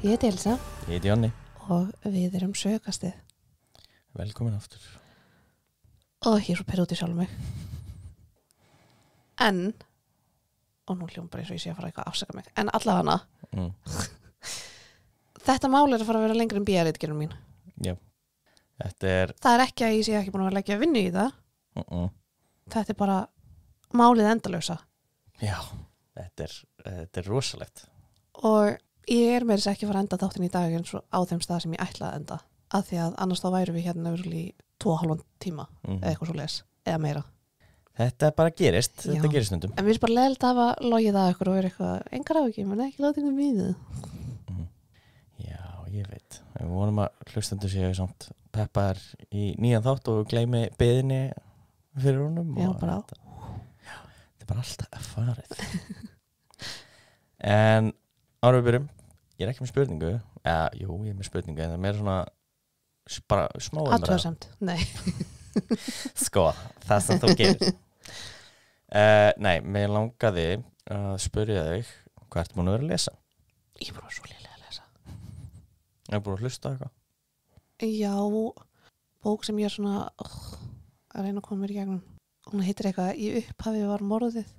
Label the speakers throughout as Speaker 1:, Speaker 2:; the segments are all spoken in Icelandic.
Speaker 1: Ég heiti Elsa
Speaker 2: Ég heiti Jonni.
Speaker 1: og við erum sögastið.
Speaker 2: Velkomin aftur.
Speaker 1: Og ég er svo perið út í sjálf mig. En, og nú hljóðum bara eins og ég sé að fara eitthvað að afsaka mig, en allavega þetta mál er að fara að vera lengri en bíaritgerðum mín.
Speaker 2: Já. Það
Speaker 1: er ekki að ég sé ekki búin að leggja vinnu í það. Þetta er bara málið endalausa.
Speaker 2: Já, þetta er rosalegt.
Speaker 1: Og ég er meira ekki að fara að enda þáttin í dag eins og á þeim stað sem ég ætla að enda. Af því að annars þá væru við hérna í 2,5 tíma eða eitthvað svo les, eða meira.
Speaker 2: Þetta bara gerist,
Speaker 1: Já.
Speaker 2: Þetta gerist stundum.
Speaker 1: En við erum bara leiðilegt að hafa logið að ykkur og verið eitthvað, engar á ekki, menn ekki látið um við.
Speaker 2: Já, ég veit. Við vonum að hlustendur séu samt peppar í nýjan þátt og gleymi beðinni fyrir honum.
Speaker 1: Já,
Speaker 2: og
Speaker 1: bara á.
Speaker 2: Þetta er bara alltaf farið. En ára við byrjum, ég er ekki með spurningu. Jú, ég er með spurningu, en það er meira svona bara smá
Speaker 1: Athugasemd, nei.
Speaker 2: Sko, það sem þú gerir. Nei, mér langaði að spyrja þig hvað ertu búin að vera að lesa?
Speaker 1: Ég er bara svo lélega að lesa.
Speaker 2: Er búin að hlusta á eitthvað?
Speaker 1: Já, bók sem ég er svona að reyna að koma mér í gegnum. Hún heitir eitthvað, í upphafi var morðið.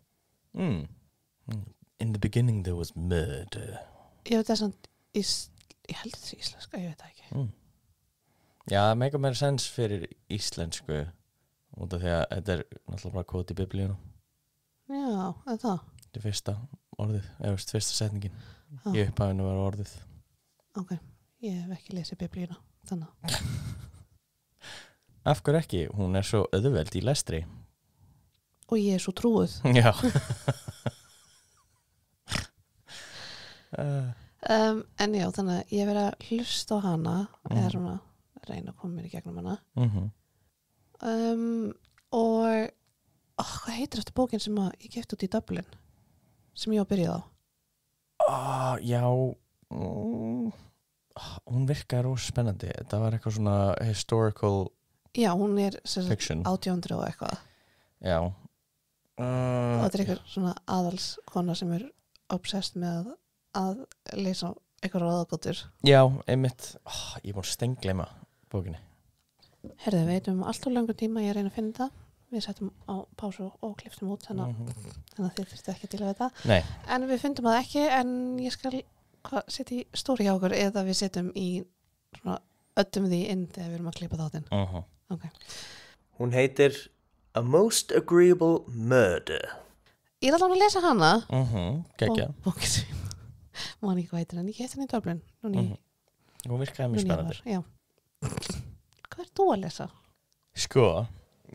Speaker 2: In the beginning there was murder.
Speaker 1: Ég veit það samt, ég held þetta er íslenska, ég veit það ekki.
Speaker 2: Já, það meika meira sens fyrir íslensku út af því að þetta er náttúrulega bara kvot í biblíuna.
Speaker 1: Já, eða það.
Speaker 2: Þetta er fyrsta orðið, eða fyrsta setningin. Í upphafinu var orðið.
Speaker 1: Ok, ég hef ekki lesið biblíuna, þannig.
Speaker 2: Af hverju ekki? Hún er svo auðveld í lestri.
Speaker 1: Og ég er svo trúið.
Speaker 2: Já.
Speaker 1: En já, þannig að ég verið að hlusta á hana eða svona reyna að koma mér í gegnum hana. Og hvað heitir eftir bókin sem ég keypti út í Dublin sem ég á að byrja á?
Speaker 2: Já, hún virkaði rosa spennandi. Þetta var eitthvað svona historical
Speaker 1: Já, hún er
Speaker 2: fiction.
Speaker 1: 1800 og eitthvað.
Speaker 2: Já.
Speaker 1: Og þetta er eitthvað svona aðalskona sem er obsessed með að lesa eitthvað ráðagóttur.
Speaker 2: Já, einmitt. Ég er búin að stengleima bókinni.
Speaker 1: Herðu, við veitum allt of langur tíma ég reyna að finna það. Við settum á pásu og kliftum út þannig að þið þurftu ekki að díla við þetta.
Speaker 2: Nei.
Speaker 1: En við fundum það ekki, en ég skal setja í stóri hjá okkur eða við setjum í svona öllum því inn þegar við erum að klippa þáttinn. Okay.
Speaker 2: Hún heitir A Most Agreeable Murder.
Speaker 1: Ég er alveg að lesa hana.
Speaker 2: Gekkja.
Speaker 1: Bókin sem man ekki hvað heitir en ég heitir henni í Dublin.
Speaker 2: Hún virkaði mjög spennandi.
Speaker 1: Já. Hvað er þú að lesa?
Speaker 2: Sko,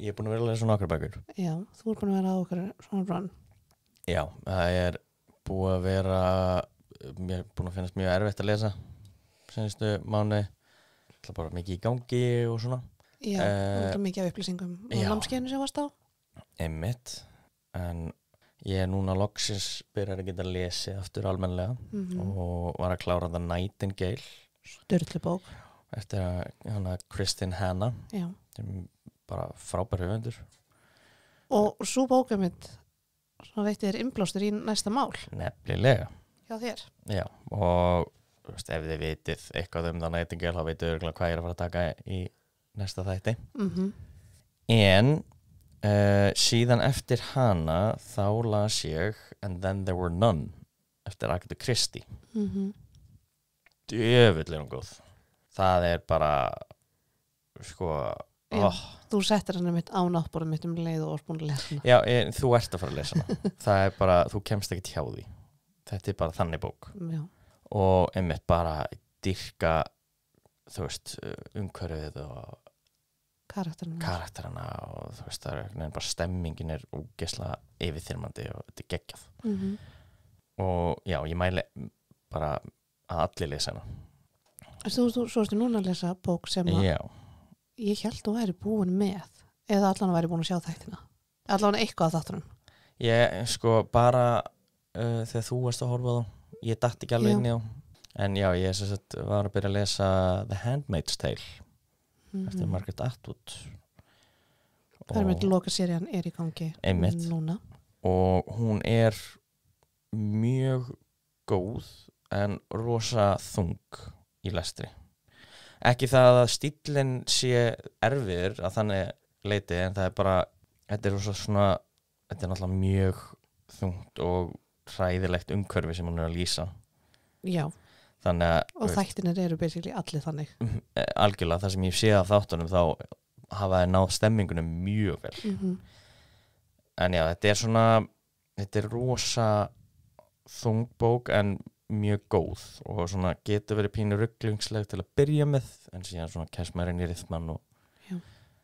Speaker 2: ég er búin að vera að lesa nokkrar bækur.
Speaker 1: Já, þú er búin að vera á okkur svona run. Já,
Speaker 2: það er búin að vera mér búin að finnast mjög erfitt að lesa senastu mánuði. Það er bara mikið í gangi og svona.
Speaker 1: Já, það er mikið af upplýsingum og námskeiðinu sem varst á.
Speaker 2: Einmitt, en ég er núna loksins byrjar að geta lesið aftur almennilega og var að klára The Nightingale.
Speaker 1: Sturlu bók.
Speaker 2: Eftir hana Kristin Hanna.
Speaker 1: Já.
Speaker 2: Bara frábær höfundur.
Speaker 1: Og svo bóka mitt svona veitti þér innblástur í næsta mál.
Speaker 2: Nefnilega.
Speaker 1: Hjá þér.
Speaker 2: Já, og ef þið vitið eitthvað The Nightingale þá veitu örgulega hvað ég er að fara að taka í næsta þætti. En síðan eftir hana þá las ég And Then There Were None eftir Agatha Christie. Djöfull er hún góð. Það er bara sko
Speaker 1: þú settir henni mitt á náttborðið mitt leið og búin að lesa hana.
Speaker 2: Já, þú ert að fara að lesa hana. Það er bara, þú kemst ekki hjá því. Þetta er bara þannig bók.
Speaker 1: Já.
Speaker 2: Og einmitt bara dyrka þú veist, umhverfið og karakterana og þú veist, það er bara stemmingin er ógeðslega yfirþyrmandi og þetta er geggjað. Og já, ég mæli bara að allir lesa hana.
Speaker 1: Svo ertu núna að lesa bók sem ég held þú væri búin með eða allan væri búin að sjá þættina. Allan eitthvað að þáttunum.
Speaker 2: Ég, sko, bara þegar þú varst að horfa á þá, ég datt ekki alveg inn í þá. En já, ég var að byrja að lesa The Handmaid's Tale eftir Margaret Atwood.
Speaker 1: Það er með lokaserían er í gangi núna.
Speaker 2: Og hún er mjög góð en rosa þung í lestri. Ekki það að stíllinn sé erfiður að þannig leiti, en það er bara, þetta er náttúrulega mjög þungt og hræðilegt umhverfi sem hún er að lýsa.
Speaker 1: Já,
Speaker 2: Þannig að,
Speaker 1: og þættinir eru basically allir þannig.
Speaker 2: algjörlega það sem ég sé af þáttunum þá hafa þeir náð stemmingunum mjög vel. En já, þetta er rosa þung bók en mjög góð og svona getur verið pínu ruglingsleg til að byrja með, en síðan svona kemst maður inn í rytmann og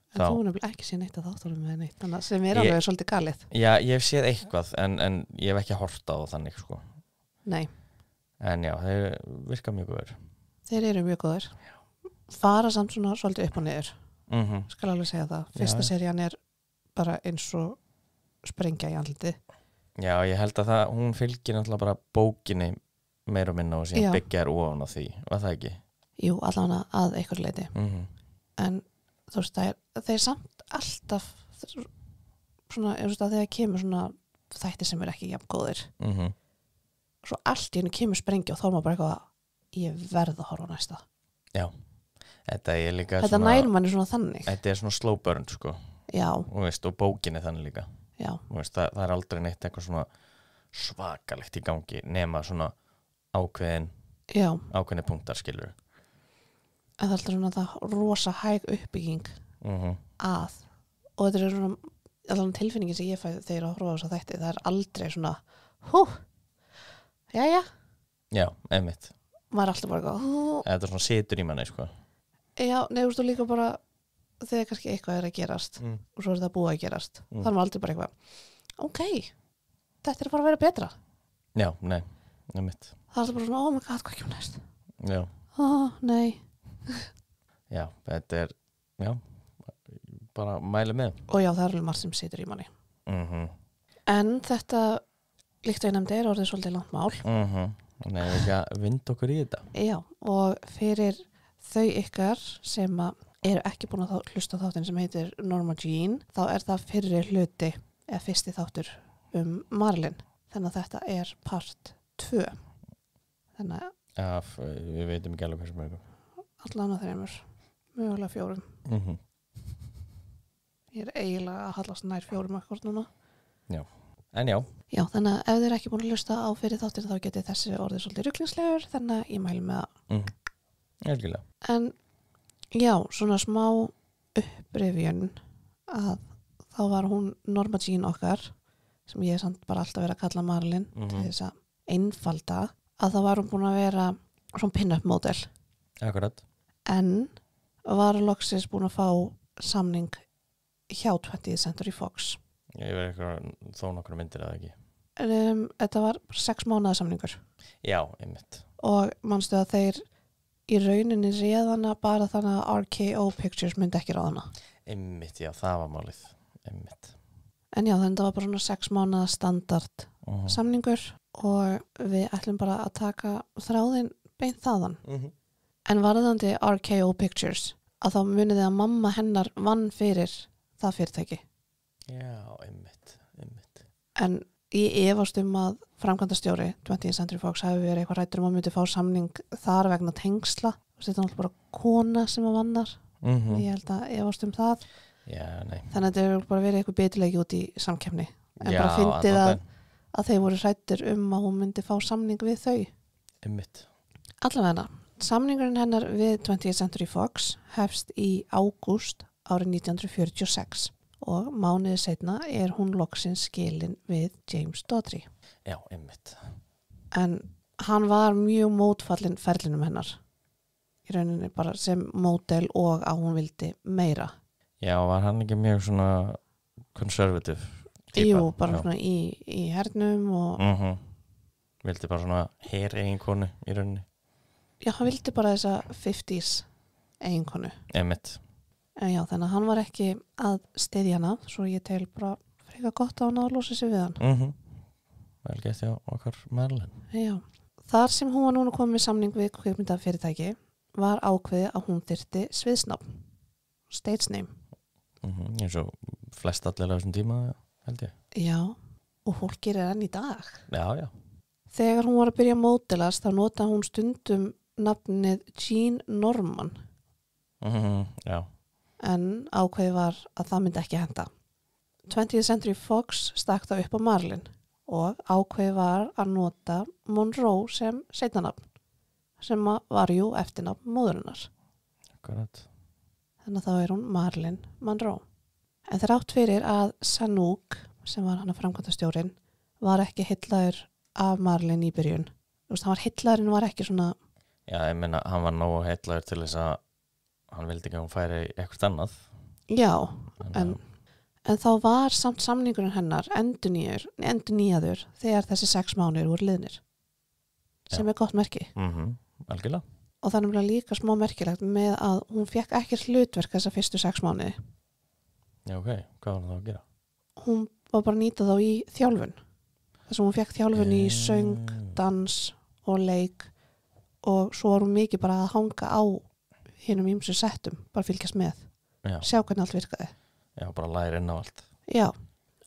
Speaker 1: En þú nefnilega ekki séð neitt að þáttunum með neitt, þannig sem alveg svolítið galið.
Speaker 2: Já, ég hef séð eitthvað en ég hef ekki horft á þannig sko.
Speaker 1: Nei.
Speaker 2: En já, þeir virka mjög góður.
Speaker 1: Þeir eru mjög góður. Fara samt svona svolítið upp og niður. Skal alveg segja það. Fyrsta serían er bara eins og sprengja í andliti.
Speaker 2: Já, ég held að hún fylgir náttúrulega bara bókinni meira og minna og síðan byggjar ofan á því, var það ekki?
Speaker 1: Jú, allavega að einhver leiti. En þú veist, þeir samt alltaf svona, ég veist að þegar kemur svona þætti sem er ekki jafn góðir. Svo allt í henni kemur sprengja og þá er maður bara eitthvað ég verð að horfa á næsta. Já.
Speaker 2: Þetta er líka
Speaker 1: þetta
Speaker 2: svona...
Speaker 1: nær manni svona þannig.
Speaker 2: Þetta er svona slow burn, sko.
Speaker 1: Já.
Speaker 2: Og bókinni þannig líka.
Speaker 1: Já.
Speaker 2: Það er aldrei neitt eitthvað svona svakalegt í gangi nema svona ákveðinni punktar, skilur.
Speaker 1: En það er alltaf svona það rosa hæg uppbygging að og þetta er svona allan tilfinningin sem ég fæ þegar að horfa á þess að þætti, það er aldrei svona jæja.
Speaker 2: Já, einmitt.
Speaker 1: Maður er alltaf bara
Speaker 2: þetta er svona situr í manni, sko.
Speaker 1: Já, nefnst þú líka bara þegar kannski eitthvað er að gerast og svo er það búið að gerast. Þannig að maður aldrei bara eitthvað ok, þetta er bara að vera betra. Já,
Speaker 2: nei, einmitt.
Speaker 1: Það er alltaf bara svona, oh my god, hvað kemur næst?
Speaker 2: Já.
Speaker 1: Nei.
Speaker 2: Já, þetta er bara mæli með.
Speaker 1: Og já, það er alveg margt sem situr í manni. En þetta líkt og ég nefndi er orðið svolítið langt mál.
Speaker 2: Nei, við ekki að vinda okkur í þetta.
Speaker 1: Já, og fyrir þau ykkar sem eru ekki búin að hlusta á þáttinn sem heitir Norma Jean, þá er það fyrri hluti eða fyrsti þáttur Marilyn. Þannig að þetta er part 2. Þannig að
Speaker 2: við veitum ekki alveg hversu mörgum.
Speaker 1: Allan að 3, mögulega 4. Ég er eiginlega að hallast nær 4 akkord núna.
Speaker 2: Já, en já.
Speaker 1: Já, þannig að ef þið er ekki búin að hlusta á fyrir þáttir þá geti þessi orðið svolítið ruglingslegur, þannig að ég mæli með það.
Speaker 2: Algjörlega.
Speaker 1: En já, svona smá upprifjun að þá var hún Norma Jean okkar, sem ég samt bara alltaf verið að kalla Marilyn til þess að einfalda, að þá var hún búin að vera svona pin-up model.
Speaker 2: Akkurat.
Speaker 1: En var loksins búin að fá samning hjá 20th Century Fox.
Speaker 2: Ég verið eitthvað þó nokkru myndir eða ekki.
Speaker 1: Þetta var 6 mánaða samningur.
Speaker 2: Já, einmitt.
Speaker 1: Og manstu að þeir í rauninni réðana bara þannig að RKO Pictures myndi ekki ráðana.
Speaker 2: Einmitt, já, það var málið. Einmitt.
Speaker 1: En já, þannig að það var bara svona 6 mánaða standard samningur og við ætlum bara að taka þráðinn beint þaðan. En varðandi RKO Pictures, að þá muniði að mamma hennar vann fyrir það fyrirtæki.
Speaker 2: Já, einmitt.
Speaker 1: En ég efast að framkvæmdastjóri 20th Century Fox hafi verið eitthvað ræddur að myndi fá samning þar vegna tengsla. Þetta er náttúrulega bara kona sem að vannar. Ég held að efast það.
Speaker 2: Já, nei.
Speaker 1: Þannig að þetta er bara verið eitthvað beturleiki út í samkeppni. En bara fyndið að þeir voru ræddur að hún myndi fá samning við þau.
Speaker 2: Einmitt.
Speaker 1: Allavega, samningurinn hennar við 20th Century Fox hefst í ágúst árið 1946 og mánuði seinna er hún loksins skilin við James Dodry.
Speaker 2: Já, einmitt.
Speaker 1: En hann var mjög mótfallinn ferlinum hennar. Í rauninni bara sem módel og að hún vildi meira.
Speaker 2: Já, var hann ekki mjög svona konservativ típa?
Speaker 1: Jú, bara svona í hernum og...
Speaker 2: Vildi bara svona eiginkonu í rauninni?
Speaker 1: Já, hann vildi bara þessa 50s eiginkonu.
Speaker 2: Einmitt.
Speaker 1: En já, þannig að hann var ekki að styðja hana, svo ég tel bara frekar gott á hann að losa sig við hann.
Speaker 2: Vel gett hjá okkar Marilyn.
Speaker 1: Já. Þar sem hún var núna komið með samning við kvikmyndafyrirtæki var ákveðið að hún þyrfti sviðsnafn. Stage name.
Speaker 2: Eins og flest allir á þessum tíma, held ég.
Speaker 1: Já, og fólk gerir enn í dag.
Speaker 2: Já.
Speaker 1: Þegar hún var að byrja að módelast þá notaði hún stundum nafnið Jean Norman
Speaker 2: Já,
Speaker 1: en ákveði var að það myndi ekki henda. 20th Century Fox stakk það upp á Marlin og ákveði var að nota Monroe sem seinanafn sem var jú eftirnafn móðurinnar.
Speaker 2: akkurat.
Speaker 1: Þannig að þá er hún Marlin Monroe. En þrátt fyrir að Sanook, sem var hann að framkvæmdastjórinn, var ekki heillaður af Marlin í byrjun. Þú veist, hann var heillaður en var ekki svona...
Speaker 2: Já, ég meina, hann var nógu heillaður til þess að hann vildi ekki að hún færi eitthvað annað.
Speaker 1: Já, en þá var samt samningurinn hennar endurnýjaður þegar þessi 6 mánuðir voru liðnir. Sem er gott merki.
Speaker 2: Algjörlega.
Speaker 1: Og það er nefnilega líka smá merkilegt með að hún fekk ekki hlutverk þessa fyrstu 6 mánuði.
Speaker 2: Já, ok. Hvað var það að gera?
Speaker 1: Hún var bara að nýta þá í þjálfun. Þess að hún fekk þjálfun í söng, dans og leik og svo var hún mikið bara að hanga á hinum ýmsu settum, bara fylgjast með.
Speaker 2: Já.
Speaker 1: Sjá hvernig allt virkaði.
Speaker 2: Já, bara læra inn á allt.
Speaker 1: Já,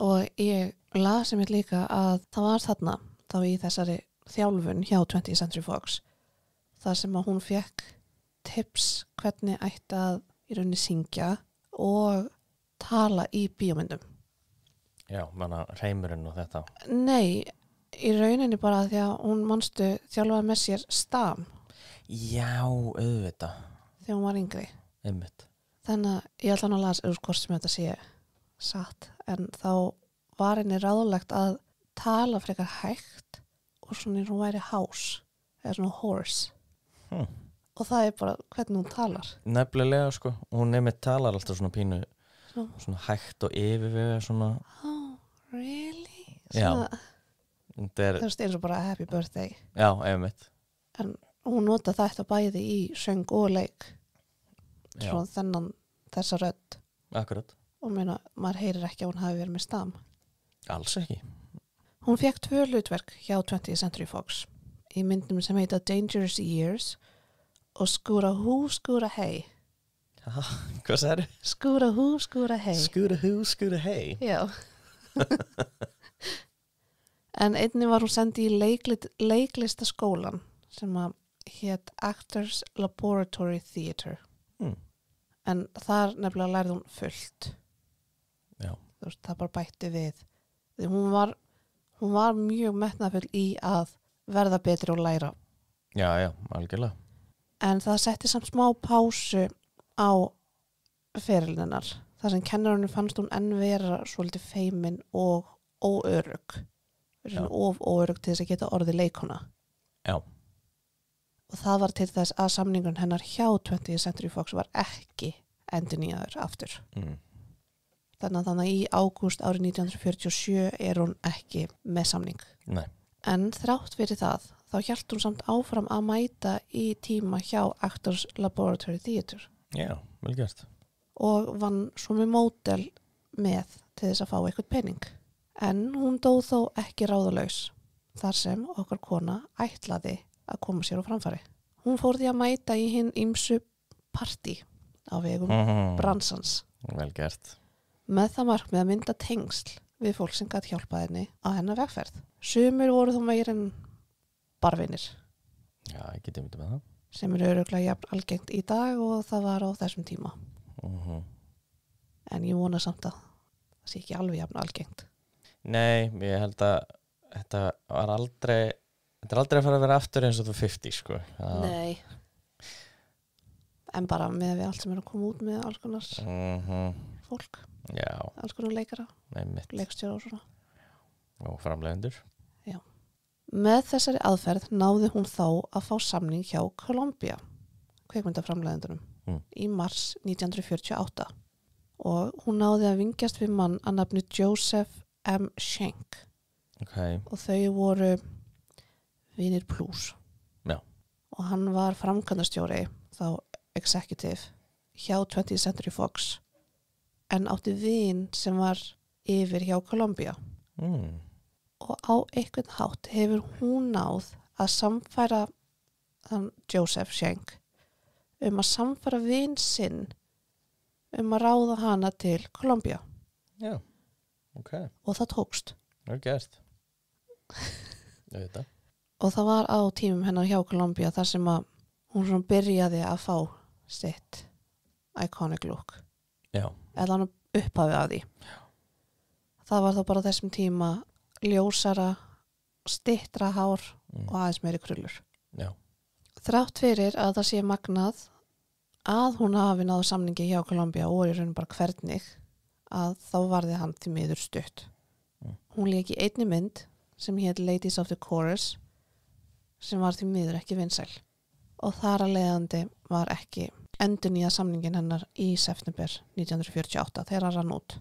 Speaker 1: og ég lasi mér líka að það var þarna þá í þessari þjálfun hjá 20th Century Fox þar sem að hún fekk tips hvernig ætti að í rauninni syngja og tala í bíómyndum.
Speaker 2: Já, manna reymurinn og þetta.
Speaker 1: Nei, í rauninni bara því að hún manstu þjálfaði með sér stam
Speaker 2: Já, auðvitað.
Speaker 1: þegar hún var yngri.
Speaker 2: Einmitt.
Speaker 1: Þannig að ég ætla hann að lasa hvort sem þetta sé satt en þá var henni ráðlegt að tala frekar hægt og svona eins og hún væri house eða svona horse og það er bara hvernig hún talar.
Speaker 2: Nefnilega, sko. Hún nefnir talar alltaf svona pínu svona hægt og yfirvega svona.
Speaker 1: Oh, really?
Speaker 2: Já.
Speaker 1: Svona,
Speaker 2: Það
Speaker 1: þú veist eins og bara happy birthday.
Speaker 2: Já, einmitt.
Speaker 1: En hún nota þetta bæði í söng og leik.
Speaker 2: Já.
Speaker 1: Svona þessa rödd.
Speaker 2: Akkurat.
Speaker 1: Og meina, maður heyrir ekki að hún hafi verið með stam.
Speaker 2: Alls ekki.
Speaker 1: Hún fekk 2 hlutverk hjá 20th Century Fox í myndum sem heita Dangerous Years og Skúra hú, skúra hei.
Speaker 2: Hvað sagði?
Speaker 1: Skúra hú, skúra hei.
Speaker 2: Skúra hú, skúra hei.
Speaker 1: Já. En einnig var hún sendi í leiklistaskólan sem að hét Actors Laboratory Theatre. En þar nefnilega lærði hún fullt.
Speaker 2: Já.
Speaker 1: Þú veist, það bara bætti við. Því hún var mjög metnaðfull í að verða betri og læra.
Speaker 2: Já, já, algjörlega.
Speaker 1: En það setti samt smá pásu á ferilninnar. Það sem kennarunum fannst hún enn vera svolítið feimin og óörugg. Of óörugg til þess að geta orðið leikona.
Speaker 2: Já.
Speaker 1: Og það var til þess að samningun hennar hjá 20th Century Fox var ekki endurnýjaður aftur. Þannig að í ágúst árið 1947 er hún ekki með samning.
Speaker 2: Nei.
Speaker 1: En þrátt fyrir það, þá hélt hún samt áfram að mæta í tíma hjá Actors Laboratory Theatre.
Speaker 2: Já, vel gert.
Speaker 1: Og vann svo með módel með til þess að fá eitthvað pening. En hún dó þó ekki ráðalaus, þar sem okkar kona ætlaði að koma sér á framfæri. Hún fór því að mæta í hinn ýmsu partí á vegum bransans.
Speaker 2: Vel gert.
Speaker 1: Með það markmið að mynda tengsl við fólk sem gat hjálpað henni á hennar vegferð. Sumir voru þó meir en barvinir.
Speaker 2: Já, ég geti myndið með það.
Speaker 1: Sem eru örugglega jafn algengt í dag og það var á þessum tíma. En ég vona samt að það sé ekki alveg jafn algengt.
Speaker 2: Nei, ég held að þetta er aldrei að fara að vera aftur eins og þú 50, sko.
Speaker 1: Nei. En bara með við allt sem er að koma út með alls konar fólk.
Speaker 2: Já.
Speaker 1: Alls konar leikara,
Speaker 2: leikstjóra
Speaker 1: og svona.
Speaker 2: Og framleiðendur.
Speaker 1: Já. Með þessari aðferð náði hún þá að fá samning hjá Columbia, kvikmyndaframleiðendunum, í mars 1948. Og hún náði að vingjast við mann að nafni Joseph M. Schenck.
Speaker 2: Okay.
Speaker 1: Og þau voru vinir plus.
Speaker 2: Já.
Speaker 1: Og hann var framkvæmdastjóri, þá executive, hjá 20th Century Fox, en átti vin sem var yfir hjá Columbia. Og á einhvern hátt hefur hún náð að samfæra þann Joseph Schenck að samfæra vin sinn að ráða hana til Columbia.
Speaker 2: Já, ok.
Speaker 1: Og það tókst.
Speaker 2: Það er gert. Þetta.
Speaker 1: og það var á tímum hennar hjá Columbia þar sem að hún svona byrjaði að fá sitt iconic look
Speaker 2: Já,
Speaker 1: eða hann upphafið af því. Já. Það var þá bara á þessum tíma ljósara, styttra hár og aðeins meiri krullur.
Speaker 2: já,
Speaker 1: Þrátt fyrir að það sé magnað að hún hafi náðu samningi hjá Columbia og í raun bara hvernig að þá varði hann til miður stutt. Hún lék í einni mynd sem hét Ladies of the Chorus sem var til miður ekki vinsæl og þar að leiðandi var ekki endurnýja samningin hennar í september 1948 þegar hann rann út.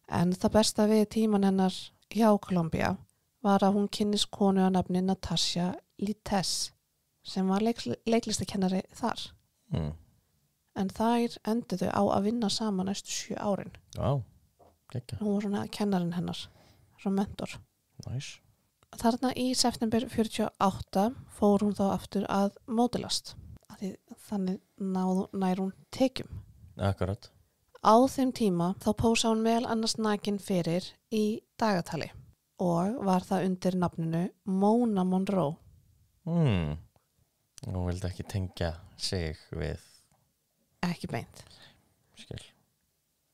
Speaker 1: En það besta við tíman hennar hjá Columbia var að hún kynnist konu að nafni Natasha Littess sem var leiklistakennari þar. En þær enduðu á að vinna saman næstu 7 árin.
Speaker 2: Já, gekkja.
Speaker 1: Hún var svona kennarinn hennar, svona mentor.
Speaker 2: Nice.
Speaker 1: Þarna í september 48 fór hún þá aftur að módelast. Þannig nær hún tekjum.
Speaker 2: Akkurat.
Speaker 1: Á þeim tíma þá pósa hún meðal annars nakin fyrir í dagatali og var það undir nafninu Mona Monroe.
Speaker 2: Hún vildi ekki tengja sig við.
Speaker 1: Ekki beint.
Speaker 2: Skil.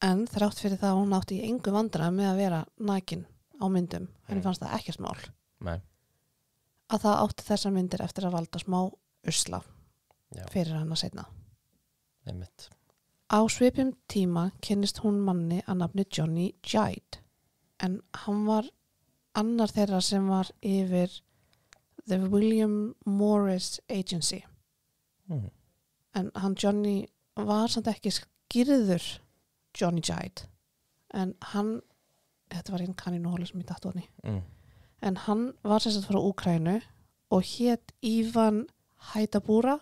Speaker 1: En þrátt fyrir það hún átti í engu vandræðum með að vera nakin á myndum, henni fannst það ekkert mál.
Speaker 2: Nei.
Speaker 1: Að það átti þessar myndir eftir að valda smá usla fyrir hana seinna.
Speaker 2: Einmitt.
Speaker 1: Á svipum tíma kynnist hún manni að nafni Johnny Jide en hann var annar þeirra sem var yfir The William Morris Agency. En hann Johnny var samt ekki skýrður Johnny Jide en hann, þetta var einn kanínuhóli sem ég datt ofan í, en hann var sem sagt frá Úkraínu og hét Ivan Haidabura.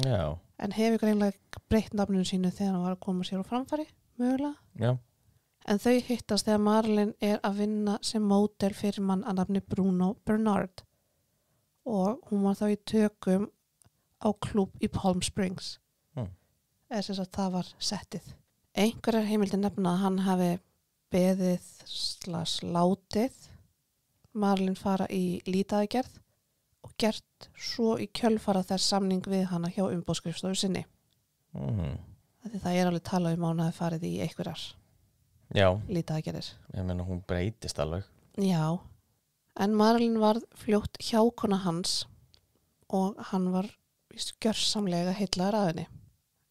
Speaker 2: Já.
Speaker 1: En hefur greinlega breytt nafninu sínu þegar hann var að koma sér á framfæri, mögulega.
Speaker 2: Já.
Speaker 1: En þau hittast þegar Marilyn er að vinna sem módel fyrir mann að nafni Bruno Bernard og hún var þá í tökum á klúbb í Palm Springs. Eða sem sagt það var settið. Einhverjar heimildir nefna að hann hafi beðið látið Marilyn fara í lýtaðgerð og gert svo í kjölfara þess samning við hana hjá umboðsskrifstofu sinni. Það er alveg talað um að hún hafi farið í einhverjar lýtaðgerðir.
Speaker 2: Ég meina hún breytist alveg.
Speaker 1: Já, en Marilyn var fljótt hjákona hans og hann var gjörsamlega heillaður að henni.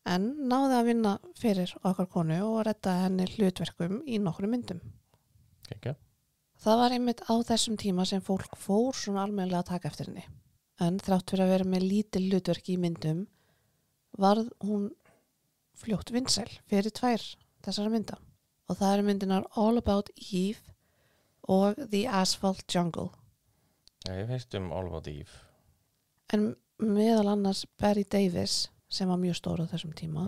Speaker 1: En náði að vinna fyrir okkar konu og reddaði henni hlutverkum í nokkrum myndum.
Speaker 2: Okay.
Speaker 1: Það var einmitt á þessum tíma sem fólk fór svona almennilega að taka eftir henni. En þrátt fyrir að vera með lítil hlutverk í myndum varð hún fljótt vinsæl fyrir 2 þessara mynda. Og það eru myndinar All About Eve og The Asphalt Jungle.
Speaker 2: Ég veist All About Eve.
Speaker 1: En meðal annars Barry Davis sem var mjög stór á þessum tíma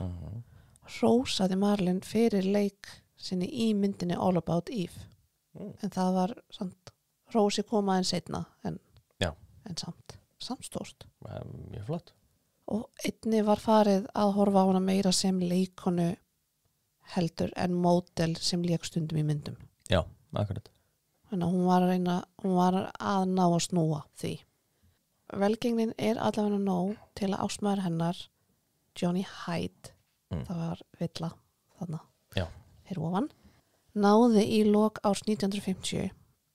Speaker 1: hrósaði Marilyn fyrir leik sinni í myndinni All About Eve. En það var samt hrósi koma en seinna en samt stórt.
Speaker 2: Mjög flott.
Speaker 1: Og einni var farið að horfa á hana meira sem leikonu heldur en módel sem lék stundum í myndum.
Speaker 2: Já, akkurat.
Speaker 1: Þannig að hún var að ná að snúa því. Velgengnin er allavega nóg til að ástmaður hennar Johnny Hyde, það var villa þarna fyrir ofan, náði í lok árs 1950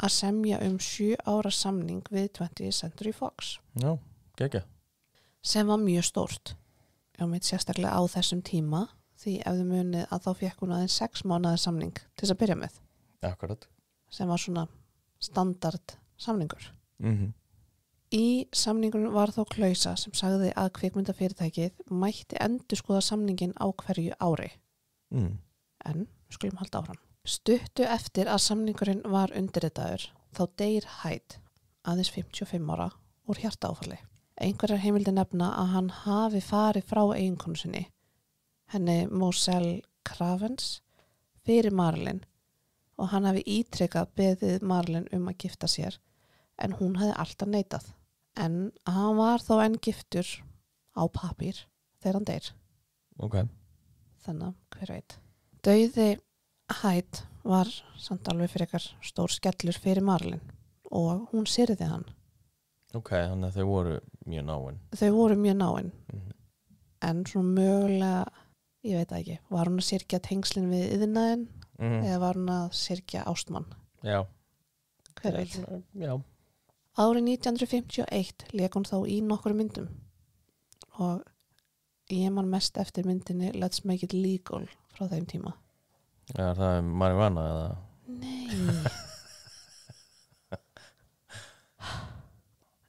Speaker 1: að semja 7 ára samning við 20th Century Fox.
Speaker 2: Já, gekkja.
Speaker 1: Sem var mjög stórt. Ég mitt sérstaklega á þessum tíma því ef þið munið að þá fékk hún aðeins 6 mánaða samning til þess að byrja með.
Speaker 2: Akkurat.
Speaker 1: Sem var svona standard samningur. Í samningunum var þó klausa sem sagði að kvikmyndafyrirtækið mætti endurskoða samningin á hverju ári. En við skulum halda áfram. Stuttu eftir að samningurinn var undirritaður þá deyr Hyde aðeins 55 ára úr hjartaáfalli. Einhverjar heimildir nefna að hann hafi farið frá eiginkonu sinni, henni Moselle Cravens, fyrir Marilyn og hann hafi ítrekað beðið Marilyn um að gifta sér en hún hefði alltaf neitað. En hann var þó enn giftur á pappír þegar hann deyr.
Speaker 2: Ok.
Speaker 1: Þannig, hver veit. Dauði Hyde var samt alveg fyrir eitthvað stór skellur fyrir Marilyn. og hún syrði hann.
Speaker 2: Ok, þannig að þau voru mjög náin.
Speaker 1: Þau voru mjög náin,
Speaker 2: Mhm.
Speaker 1: en svona mögulega, ég veit það ekki, var hún að syrgja tengslin við iðnaðinn eða var hún að syrgja ástmann?
Speaker 2: Já.
Speaker 1: Hver veit?
Speaker 2: Já.
Speaker 1: Árið 1951 lék hún þó í nokkru myndum og ég man mest eftir myndinni Let's Make It Legal frá þeim tíma.
Speaker 2: Já, það marihuana eða?
Speaker 1: Nei.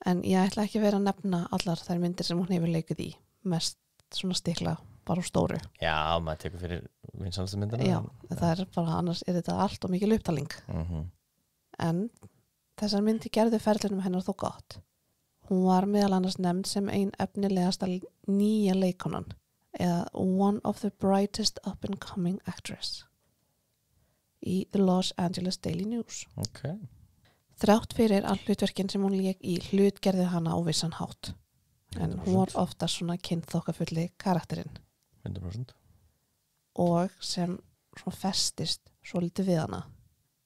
Speaker 1: En ég ætla ekki að vera að nefna allar þær myndir sem hún hefur leikið í. Mest svona stikla, bara á stóru.
Speaker 2: Já, maður tekur fyrir vinsælustu myndina.
Speaker 1: Já, það bara, annars þetta allt og mikil upptaling. En þessar myndi gerðu ferlinum hennar þó gott. Hún var meðal annars nefnd sem ein efnilegasta nýja leikonan eða one of the brightest up and coming actress í The Los Angeles Daily News.
Speaker 2: Ok.
Speaker 1: Þrátt fyrir all hlutverkin sem hún lék í hlutgerði hana á vissan hátt. En
Speaker 2: 100%.
Speaker 1: hún var ofta svona kynþokkafulli karakterinn
Speaker 2: 100%.
Speaker 1: og sem svona festist svolítið við hana.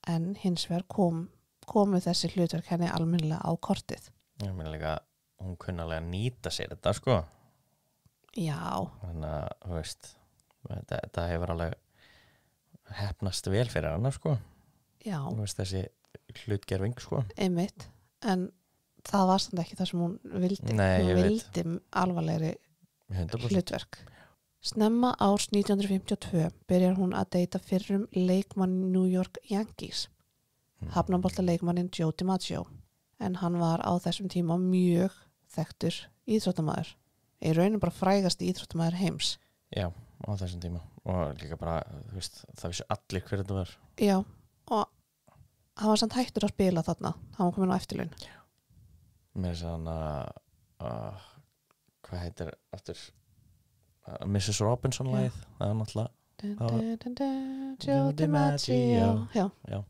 Speaker 1: En hins vegar komu þessi hlutverk henni almennilega á kortið.
Speaker 2: Ég meina líka, hún kunni alveg að nýta sér þetta, sko.
Speaker 1: Já,
Speaker 2: Þannig að, þú veist, þetta hefur alveg heppnast vel fyrir hana, sko.
Speaker 1: já,
Speaker 2: Þú veist, þessi hlutgerving, sko.
Speaker 1: einmitt. En það var samt ekki það sem hún vildi.
Speaker 2: Nei, ég
Speaker 1: hún
Speaker 2: veit.
Speaker 1: vildi alvarlegri
Speaker 2: 100%.
Speaker 1: hlutverk. Snemma árs 1952 byrjar hún að deyta fyrrum leikmann New York Yankees, hafnabolta leikmannin Joe DiMaggio, en hann var á þessum tíma mjög þekktur íþróttamaður. Í rauninu bara frægasti íþróttamaður heims.
Speaker 2: Já, á þessum tíma. Og líka bara, þú veist, það vissi allir hver þetta var.
Speaker 1: Já, og hann var samt hættur að spila þarna. Hann var komin á eftirlaun.
Speaker 2: Með þess að hann hvað heitir aftur Mrs. Robinson lagið. Það er náttúrulega
Speaker 1: Joe DiMaggio. Já.
Speaker 2: Já.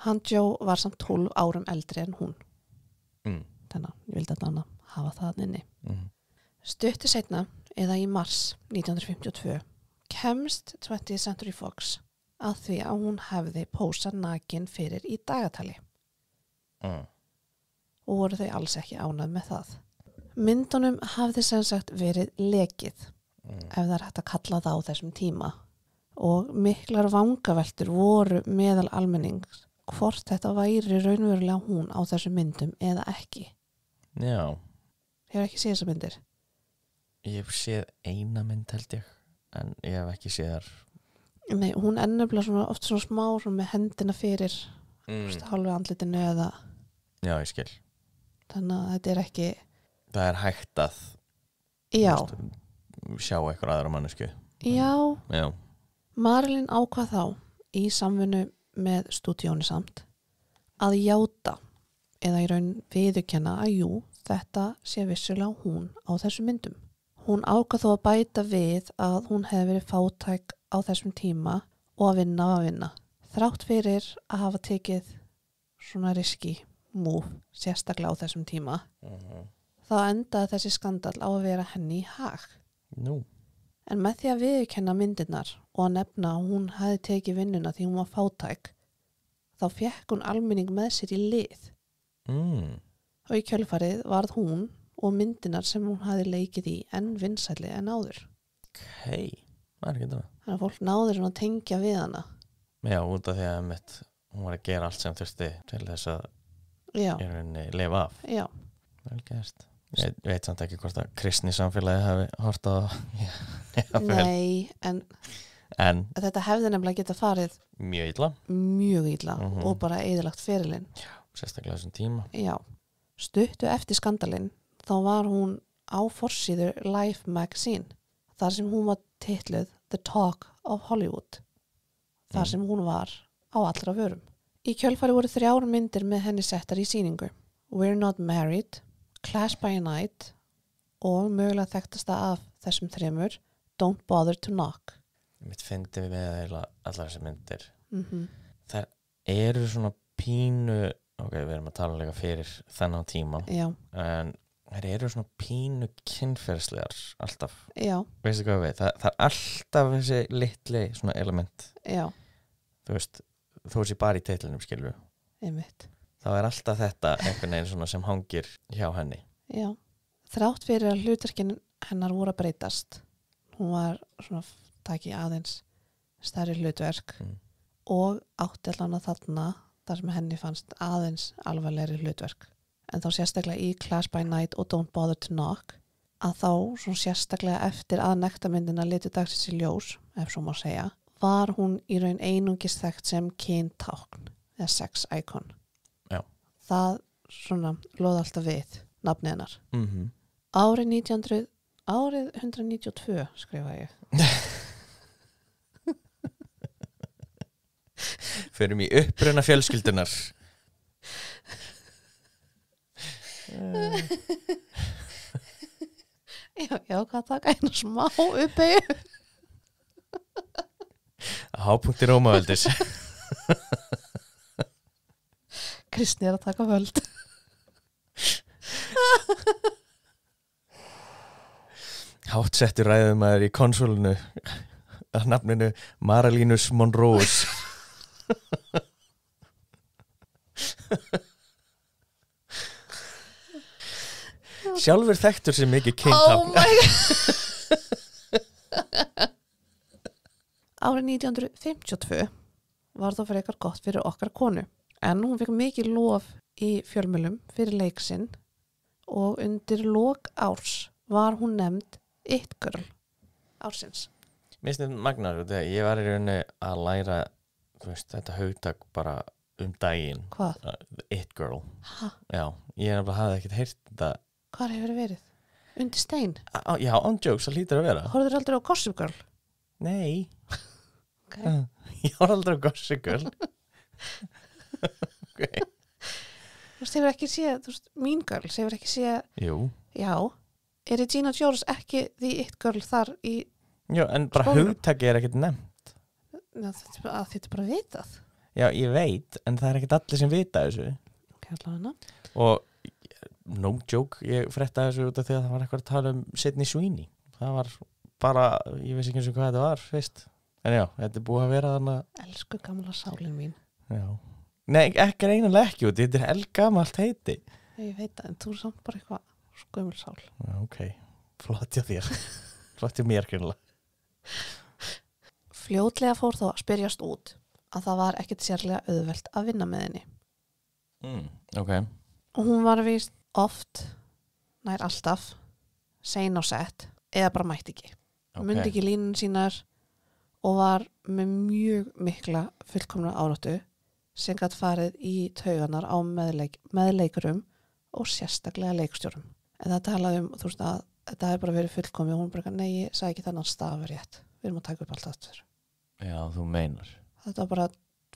Speaker 1: Hann Joe var samt 12 árum eldri en hún. Þannig að ég vildi að hann hafa það inni. Stuttu seinna, eða í mars 1952, kemst 20th Century Fox að því að hún hefði pósað nakin fyrir í dagatali og voru þau alls ekki ánægð með það. Myndunum hafði sem sagt verið lekið, ef það er hægt að kalla það á þessum tíma, og miklar vangaveltur voru meðal almennings hvort þetta væri raunverulega hún á þessum myndum eða ekki.
Speaker 2: Já.
Speaker 1: Hefur ekki séð þessar myndir?
Speaker 2: Ég hef séð eina mynd held ég, en ég hef ekki séð þar.
Speaker 1: Nei, hún er nefnilega svona, oft svona smá svona með hendina fyrir hálfu andlitinu eða
Speaker 2: Já, ég skil.
Speaker 1: þannig að þetta er ekki
Speaker 2: Það er hægt að
Speaker 1: Já,
Speaker 2: sjá eitthvað aðra mannesku.
Speaker 1: já
Speaker 2: Já.
Speaker 1: Marilyn ákvað þá í samvinnu með stúdíónu samt að játa eða í raun viðurkenna að jú, þetta sé vissulega hún á þessum myndum. Hún ákvað þó að bæta við að hún hefði verið fátæk á þessum tíma og að vinna. Þrátt fyrir að hafa tekið svona riski move sérstaklega á þessum tíma, þá endaði þessi skandal á að vera henni í hag.
Speaker 2: Nú.
Speaker 1: En með því að viðurkenna myndirnar og að nefna að hún hefði tekið vinnuna því hún var fátæk, þá fekk hún almenning með sér í lið. Og í kjölfarið varð hún og myndirnar sem hún hafði leikið í enn vinsælli en áður.
Speaker 2: Ok, það er ekki það.
Speaker 1: Þannig að fólk náður svona að tengja við hana.
Speaker 2: Já, út af því að hún var að gera allt sem þurfti til þess að
Speaker 1: Já,
Speaker 2: í rauninni lifa af.
Speaker 1: já.
Speaker 2: Vel gert. Ég veit samt ekki hvort að kristni samfélagi hafi hort á
Speaker 1: Nei, en þetta hefði nefnilega getað farið
Speaker 2: mjög illa.
Speaker 1: mjög illa og bara eyðilagt ferilinn.
Speaker 2: Sérstaklega þessum tíma.
Speaker 1: Já. Stuttu eftir skandalinn þá var hún á forsíðu Life Magazine þar sem hún var titluð The Talk of Hollywood þar sem hún var á allra vörum. Í kjölfari voru 3 myndir með henni settar í sýningu. We're Not Married, Class by Night og mögulega þekktasta af þessum 3 Don't Bother to Knock.
Speaker 2: Mitt fyndi við allar þessi myndir. Það eru svona pínu, ok, við erum að tala líka fyrir þennan tíma.
Speaker 1: Já.
Speaker 2: En það eru svona pínu kynferðslegar alltaf.
Speaker 1: Já.
Speaker 2: Veistu hvað við? Það er alltaf þessi litli svona element.
Speaker 1: Já.
Speaker 2: Þú veist, þú veist bara í titlinum, skilur.
Speaker 1: Einmitt.
Speaker 2: þá alltaf þetta einhvern veginn svona sem hangir hjá henni.
Speaker 1: Já, þrátt fyrir að hlutverkin hennar voru að breytast. Hún var svona taki aðeins stærri hlutverk og átti allan að þarna þar sem henni fannst aðeins alvarlegri hlutverk. En þá sérstaklega í Class by Night og Don't Bother to Knock að þá svona sérstaklega eftir að nektarmyndina litu dagsins í ljós, ef svo má segja, var hún í raun einungis þekkt sem kyntákn eða sex icon.
Speaker 2: Já.
Speaker 1: Það svona loði alltaf við nafnið hennar. Árið 192 skrifa ég.
Speaker 2: Förum í uppruna fjölskyldunar.
Speaker 1: Já, hvað taka einu smá uppeyju.
Speaker 2: Hápunkti Rómaveldis.
Speaker 1: Kristni að taka völd.
Speaker 2: Hátsettur ræðumaður í konsulinu að nafninu Maralínus Monroes. Sjálfur þekktur sem mikið kyntákn.
Speaker 1: Oh my god. Árið 1952 var það fyrir eitthvað gott fyrir okkar konu. En hún fekk mikið lof í fjölmiðlum fyrir leiksinn og undir lok árs var hún nefnd It Girl ársins.
Speaker 2: Mér finnst þetta magnar, ég var í rauninni að læra þetta hugtak bara daginn.
Speaker 1: Hvað?
Speaker 2: It Girl.
Speaker 1: Ha?
Speaker 2: Já, ég hafði ekkert heyrt þetta.
Speaker 1: Hvar hefur verið? Undir stein?
Speaker 2: Já, on jokes, það hlýtur að vera.
Speaker 1: Horfður aldrei á Gossip Girl?
Speaker 2: Nei.
Speaker 1: Okay.
Speaker 2: Ég horfði aldrei á Gossip Girl. Okay.
Speaker 1: Þú veist, hefur ekki séð, Mean Girls, hefur ekki séð...
Speaker 2: Jú.
Speaker 1: Já. Er Regina George ekki the It Girl þar í...
Speaker 2: Já, en bara
Speaker 1: skólanum?
Speaker 2: hugtaki ekki nefnt.
Speaker 1: Já, þetta bara vitað.
Speaker 2: Já, ég veit, en það ekki allir sem vita þessu.
Speaker 1: Ok, allavega. Og
Speaker 2: no joke, ég fréttaði þessu út af því að það var eitthvað að tala Sydney Sweeney. Það var bara, ég veist ekki eins og hvað þetta var, veist. En já, þetta búið að vera þarna.
Speaker 1: Elsku gamla sálin mín.
Speaker 2: Já. Nei, ekki reynilega ekki út, þetta eldgamalt heiti.
Speaker 1: Ég veit það, en þú samt bara eitthvað skömmul sál.
Speaker 2: Já, ok, flott hjá þér. Flott hjá mér, kynnilega.
Speaker 1: Fljótlega fór þó að spyrjast út að það var ekkert sérlega auðvelt að vinna með henni.
Speaker 2: Ok.
Speaker 1: Og hún var víst oft, nær alltaf, sein á sett eða bara mætti ekki.
Speaker 2: Okay.
Speaker 1: Mundi ekki línun sínar og var með mjög mikla fullkomna áráttu sem gat farið í tauganar á meðleikurum og sérstaklega leikstjórum. En það talaði þú veist að þetta hefur bara verið fullkomið og hún bara, nei, ég sagði ekki þennan stafu rétt. Við erum að taka upp allt aftur.
Speaker 2: Já, þú meinar.
Speaker 1: Þetta var bara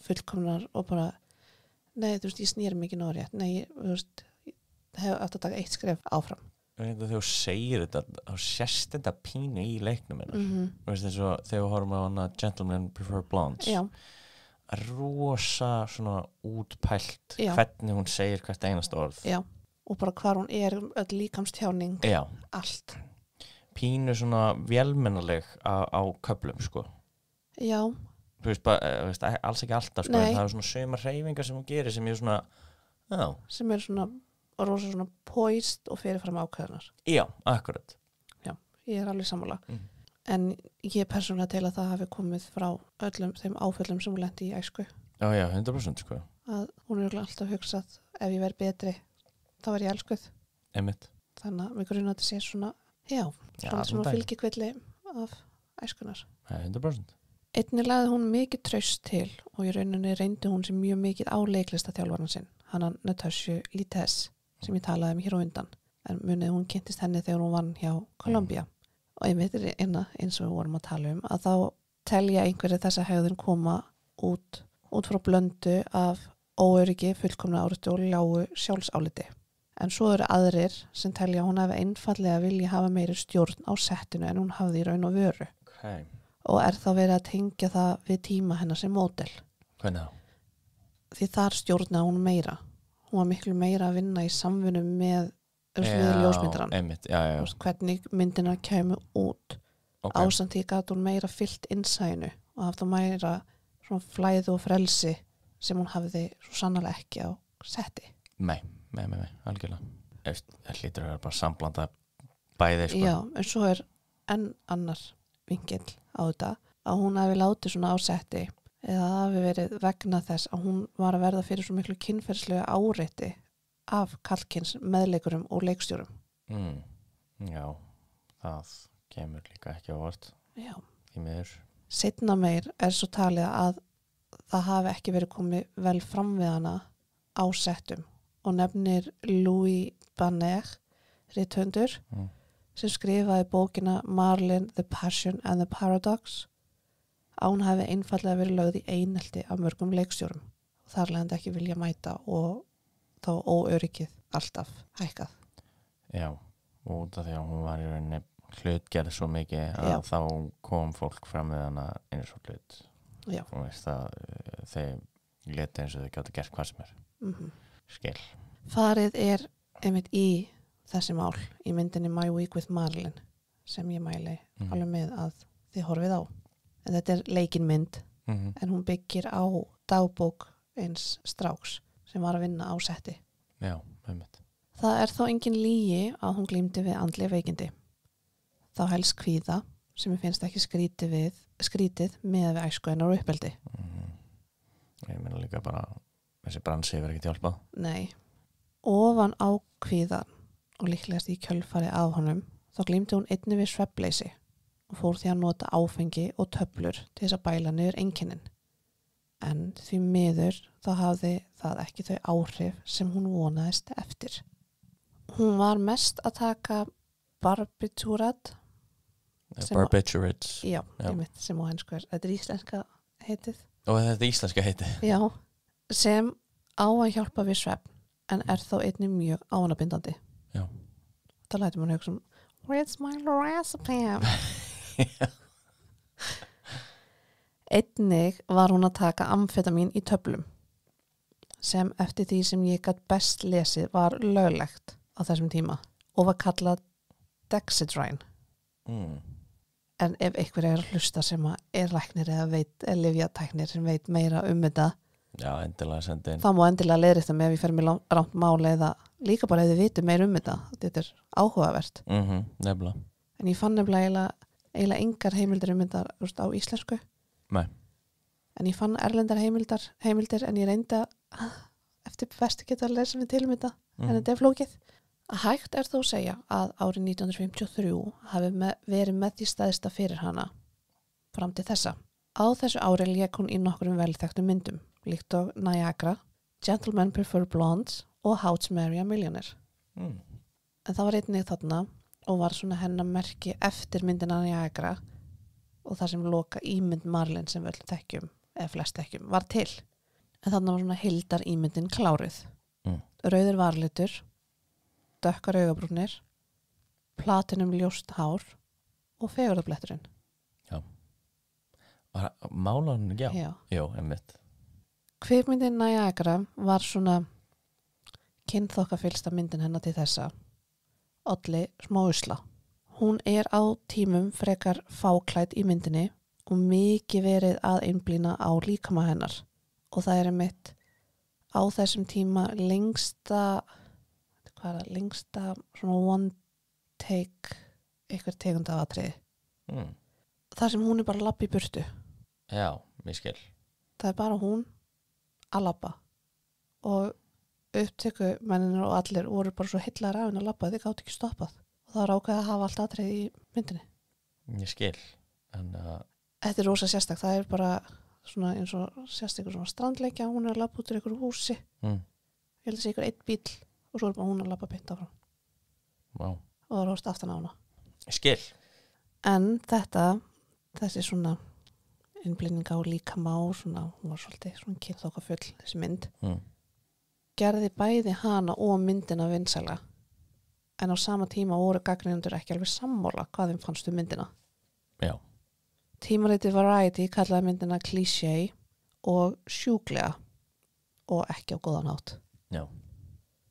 Speaker 1: fullkomnar og bara, nei, þú veist, ég snýri mikið nóg rétt. Nei, þú veist, ég hef átt að taka eitt skref áfram.
Speaker 2: Þegar þú segir þetta, þá sést þetta pínu í leiknum hennar. Þú veist, þess að þegar við horfum á hana Gentlemen Prefer Blondes.
Speaker 1: Já.
Speaker 2: Rosa svona útpælt
Speaker 1: Já.
Speaker 2: Hvernig hún segir hvert einasta orð.
Speaker 1: Já, og bara hvar hún er öll líkamstjáning.
Speaker 2: Já.
Speaker 1: Allt.
Speaker 2: Pínu svona vélmennaleg á köflum, sko.
Speaker 1: Já.
Speaker 2: Þú veist, alls ekki alltaf, sko. Það er svona sömar hreyfingar sem hún gerir sem ég svona, já.
Speaker 1: Sem er svona rosa svona poised og fyrirfram ákveðunar.
Speaker 2: Já, akkurat.
Speaker 1: Já, ég er alveg sammála. En ég persónulega til að það hafi komið frá öllum þeim áföllum sem hún lenti í æsku.
Speaker 2: Já, 100% sko.
Speaker 1: Að hún er alltaf hugsað, ef ég verð betri, þá er ég elskuð.
Speaker 2: Einmitt.
Speaker 1: Þannig að við grunum að þetta sé svona, svona sem að fylgi kvilli af æskunar.
Speaker 2: 100%.
Speaker 1: Einnig lagði hún mikið traust til og í rauninni reyndi hún sem mjög mikið á leiklista þjálfaran sinn, hana Natasha Littess, sem ég talaði hér á undan. En munið hún kynntist henni þegar hún vann hjá Columbia. Og ég veitir eins og við vorum að tala að þá telja einhverju þessa hegðun koma út frá blöndu af óöryggi, fullkomna áratu og lágu sjálfsáliti. En svo eru aðrir sem telja að hún hafi einfallega vilja hafa meiri stjórn á settinu en hún hafði í raun og veru.
Speaker 2: Okay.
Speaker 1: Og er þá verið að tengja það við tíma hennar sem módel.
Speaker 2: Hvernig þá?
Speaker 1: Því þar stjórnaði hún meira. Hún var miklu meira að vinna í samvinnu með ljósmyndarann.
Speaker 2: Einmitt, já.
Speaker 1: Hvernig myndinar kæmu út. Okay. Ásamt því gat hún meira fyllt innsæinu og hafði meira svona flæði og frelsi sem hún hafði svo sannarlega ekki á setti.
Speaker 2: Nei, algjörlega. Það hlýtur að vera bara samblanda bæði, sko.
Speaker 1: Já, en svo er enn annar vinkill á þetta að hún hafi látið svona á setti eða það hafi verið vegna þess að hún var að verða fyrir svo miklu kynferðslega áreiti af kallkyns meðleikurum og leikstjórum.
Speaker 2: Já, það kemur líka ekki á óvart.
Speaker 1: Já.
Speaker 2: Því miður.
Speaker 1: Seinna meir er svo talið að það hafi ekki verið komið vel fram við hana á settum og nefnir Louis Banner, rithöfundur, sem skrifaði bókina Marlene, The Passion and the Paradox að hún hafi einfallega verið lögð í einelti af mörgum leikstjórum og þar leðandi ekki vilja mæta og þá óöryggið alltaf hækkað.
Speaker 2: Já, út af því að hún var í rauninni hlutgerð svo mikið að
Speaker 1: Já.
Speaker 2: þá kom fólk fram við hana eins og hlut.
Speaker 1: Já.
Speaker 2: Og veist að þeir leti eins og þau gætu gert hvað sem er. Skil.
Speaker 1: Farið er einmitt í þessi mál í myndinni My Week with Marlene sem ég mæli alveg með að þið horfið á. En þetta er leikin mynd en hún byggir á dagbók eins stráks sem var að vinna á setti.
Speaker 2: Já, einmitt.
Speaker 1: Það er þó engin lygi að hún glímdi við andleg veikindi. Þá helst kvíða sem ég finnst ekki skrítið með við æsku hennar og uppeldi.
Speaker 2: Ég meina líka bara þessi bransi hefur ekki hjálpað.
Speaker 1: Nei. Ofan á kvíðan og líklegast í kjölfari af honum þá glímdi hún einnig við svefnleysi og fór því að nota áfengi og töflur til þess að bæla niður einkennin. En því miður þá hafði það ekki þau áhrif sem hún vonaðist eftir. Hún var mest að taka barbitúrat
Speaker 2: Barbiturates.
Speaker 1: Já. Einmitt, sem á hensku er. Þetta er íslenska heitið.
Speaker 2: Og þetta er íslenska heiti.
Speaker 1: Já, sem á að hjálpa við svefn en er þó einnig mjög ánabindandi.
Speaker 2: Já.
Speaker 1: Það lætur mér hugsa where's my lorazepam? Einnig var hún að taka amfetamin í töflum sem eftir því sem ég gat best lesið var löglegt á þessum tíma og var kallað Dexedrine. En ef einhver er að hlusta sem er læknir eða lyfjatæknir sem veit meira þetta,
Speaker 2: já, endilega sendi inn.
Speaker 1: þá má endilega leiðrista með ef ég fer með rámt máli eða líka bara ef þið vitum meira þetta er áhugavert.
Speaker 2: Nefnilega.
Speaker 1: En ég fann nefnilega eiginlega engar heimildir þetta á íslensku.
Speaker 2: Nei.
Speaker 1: En ég fann erlendar heimildir en ég reyndi að eftir bestu geta að lesa mig til þetta en þetta er flókið. Hægt er þó að segja að árið 1953 hafi verið með því stæðsta fyrir hana fram til þessa. Á þessu ári lék hún í nokkrum velþekktum myndum, líkt og Niagara, Gentlemen Prefer Blondes og How to Marry a Millionaire. En það var einnig þarna og var svona hennar merki eftir myndina Niagara og það sem loka ímynd Marlene sem við öll þekkjum, eða flest þekkjum, var til. En þarna var svona heildar ímyndin klárið. Rauður varlitur, dökkar augabrúnir, platinum ljóst hár og fegurðarbletturinn.
Speaker 2: Já. Málan, já. Jú, einmitt.
Speaker 1: Kvikmyndin Niagara var svona kynþokkafyllsta myndin hennar til þessa. Olli smá usla. Hún er á tímum frekar fáklædd í myndinni og mikið verið að einblína á líkama hennar. Og það er einmitt á þessum tíma lengsta svona one take eitthvað tegund af atriði. Það sem hún er bara að labba í burtu.
Speaker 2: Já, mér skil.
Speaker 1: Það er bara hún að labba og upptöku menninir og allir voru bara svo heillar af henni að labba, þið gátt ekki stoppað og það var ákveðið að hafa allt atriði í myndinni.
Speaker 2: Ég skil.
Speaker 1: Þetta er rosa sérstakt, það er bara svona eins og sérstakur svona strandleikja, hún er að labba út úr einhverju húsi. Ég held að sé einhver einn bíll og svo er bara hún að labba beint áfram.
Speaker 2: Vá.
Speaker 1: Og það er hóst aftan á hana.
Speaker 2: Skil.
Speaker 1: En þessi svona innblýning á líkama og svona, hún var svolítið svona kynþokkafull þessi mynd, gerði bæði hana og myndina vinsæla. En á sama tíma voru gagnrýnendur ekki alveg sammála hvað þeim fannst myndina.
Speaker 2: Já.
Speaker 1: Tímaritið Variety kallaði myndina cliché og sjúklega og ekki á góðan hátt.
Speaker 2: Já.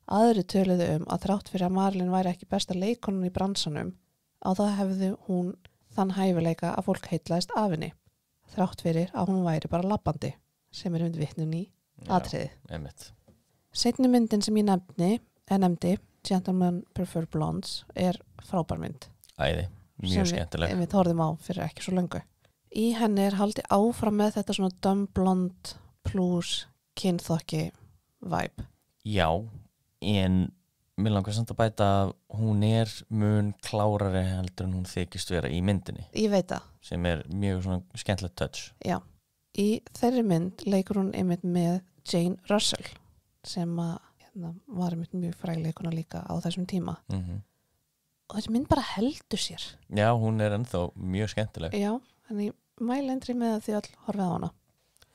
Speaker 1: Aðri töluðu að þrátt fyrir að Marlene væri ekki besta leikonan í bransanum á það hefði hún þann hæfileika að fólk heitlaðist af henni. Þrátt fyrir að hún væri bara labbandi sem er vitnun í atriði.
Speaker 2: Einmitt.
Speaker 1: Seinni myndin sem ég nefndi Gentlemen Prefer Blondes frábær mynd
Speaker 2: Æði, mjög skemmtileg
Speaker 1: sem við horfðum á fyrir ekki svo löngu. Í henni haldið áfram með þetta svona dumb blond plus kynþokki vibe.
Speaker 2: Já, en mér langar samt að bæta að hún mun klárari heldur en hún þykist vera í myndinni.
Speaker 1: Ég veit það.
Speaker 2: Sem mjög svona skemmtilegt touch.
Speaker 1: Já, í þeirri mynd leikur hún einmitt með Jane Russell sem var einmitt mjög frægleikuna líka á þessum tíma. Og þessi mynd bara heldur sér.
Speaker 2: Já, hún ennþá mjög skemmtileg.
Speaker 1: Já, en ég mæli endri með að þið öll horfið á hana.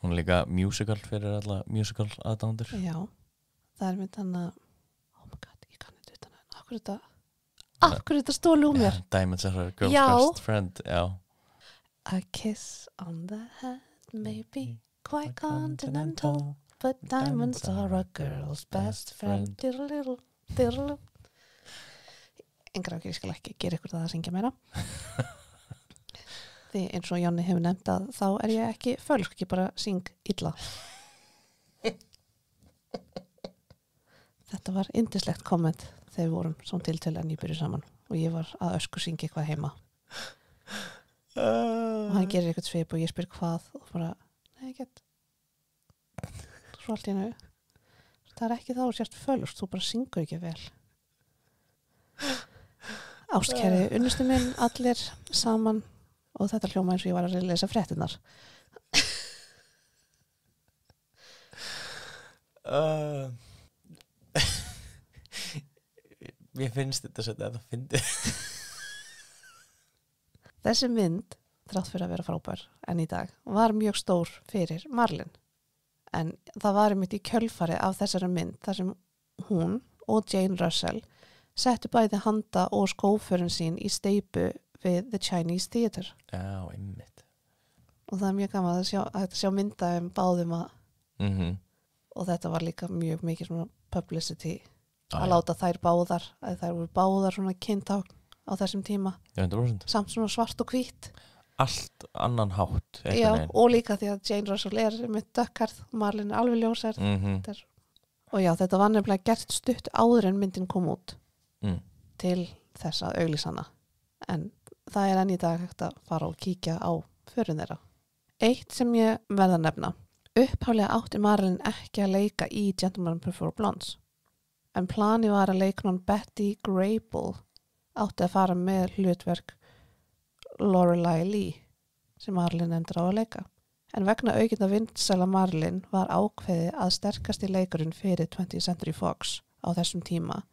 Speaker 2: Hún líka musical fyrir alla musical aðdándur.
Speaker 1: Já, það mynd hann að oh my god, ég kann þetta utan að af hverju þetta stólu úr mér?
Speaker 2: Diamonds are her girl's
Speaker 1: Já.
Speaker 2: best friend. Já.
Speaker 1: A kiss on the hand may be quite continental, but diamonds are a girl's best friend. Diddle. Engar ákveð, ég skal ekki gera ykkur það að syngja meira. Því eins og Jonni hefur nefnt að þá ég ekki fölsk, ég bara syng illa. Þetta var yndislegt komment þegar við vorum svona tiltölu nýbyrju saman og ég var að ösku syngja eitthvað heima. Og hann gerir eitthvað svip og ég spyr hvað og bara, nei, ekkert. Svo allt í einu. Það er ekki þá sért fölsk, þú bara syngur ekki vel. Ástkæri unnustu minn, allir saman og þetta hljóma eins og ég var að lesa fréttinnar.
Speaker 2: Mér finnst þetta svo að það fyndi.
Speaker 1: Þessi mynd, þrátt fyrir að vera frábær en í dag, var mjög stór fyrir Marlin. En það var einmitt í kjölfari af þessari mynd þar sem hún og Jane Russell settu bæði handa og skóförin sín í steypu við The Chinese Theatre.
Speaker 2: Já, einmitt.
Speaker 1: Og það er mjög gaman að sjá mynda báðum að og þetta var líka mjög mikið svona publicity að láta þær báðar, að þær voru báðar svona kyntákn á þessum tíma.
Speaker 2: 100%.
Speaker 1: Samt svona svart og hvít.
Speaker 2: Allt annan hátt.
Speaker 1: Já, og líka því að Jane Russell með dökkarð, Marlin alveg ljósarð. Og já, þetta var nefnilega gert stutt áður en myndin kom út til þess að auglýsa hana. En það enn í dag hægt að fara og kíkja á förun þeirra. Eitt sem ég verða að nefna. Upphaflega átti Marlin ekki að leika í Gentlemen Prefer Blondes. En plani var að leiknan Betty Grable átti að fara með hlutverk Lorelei Lee sem Marlin endur á að leika. En vegna aukinna vinsæla Marlin var ákveðið að sterkasti leikurinn fyrir 20th Century Fox á þessum tíma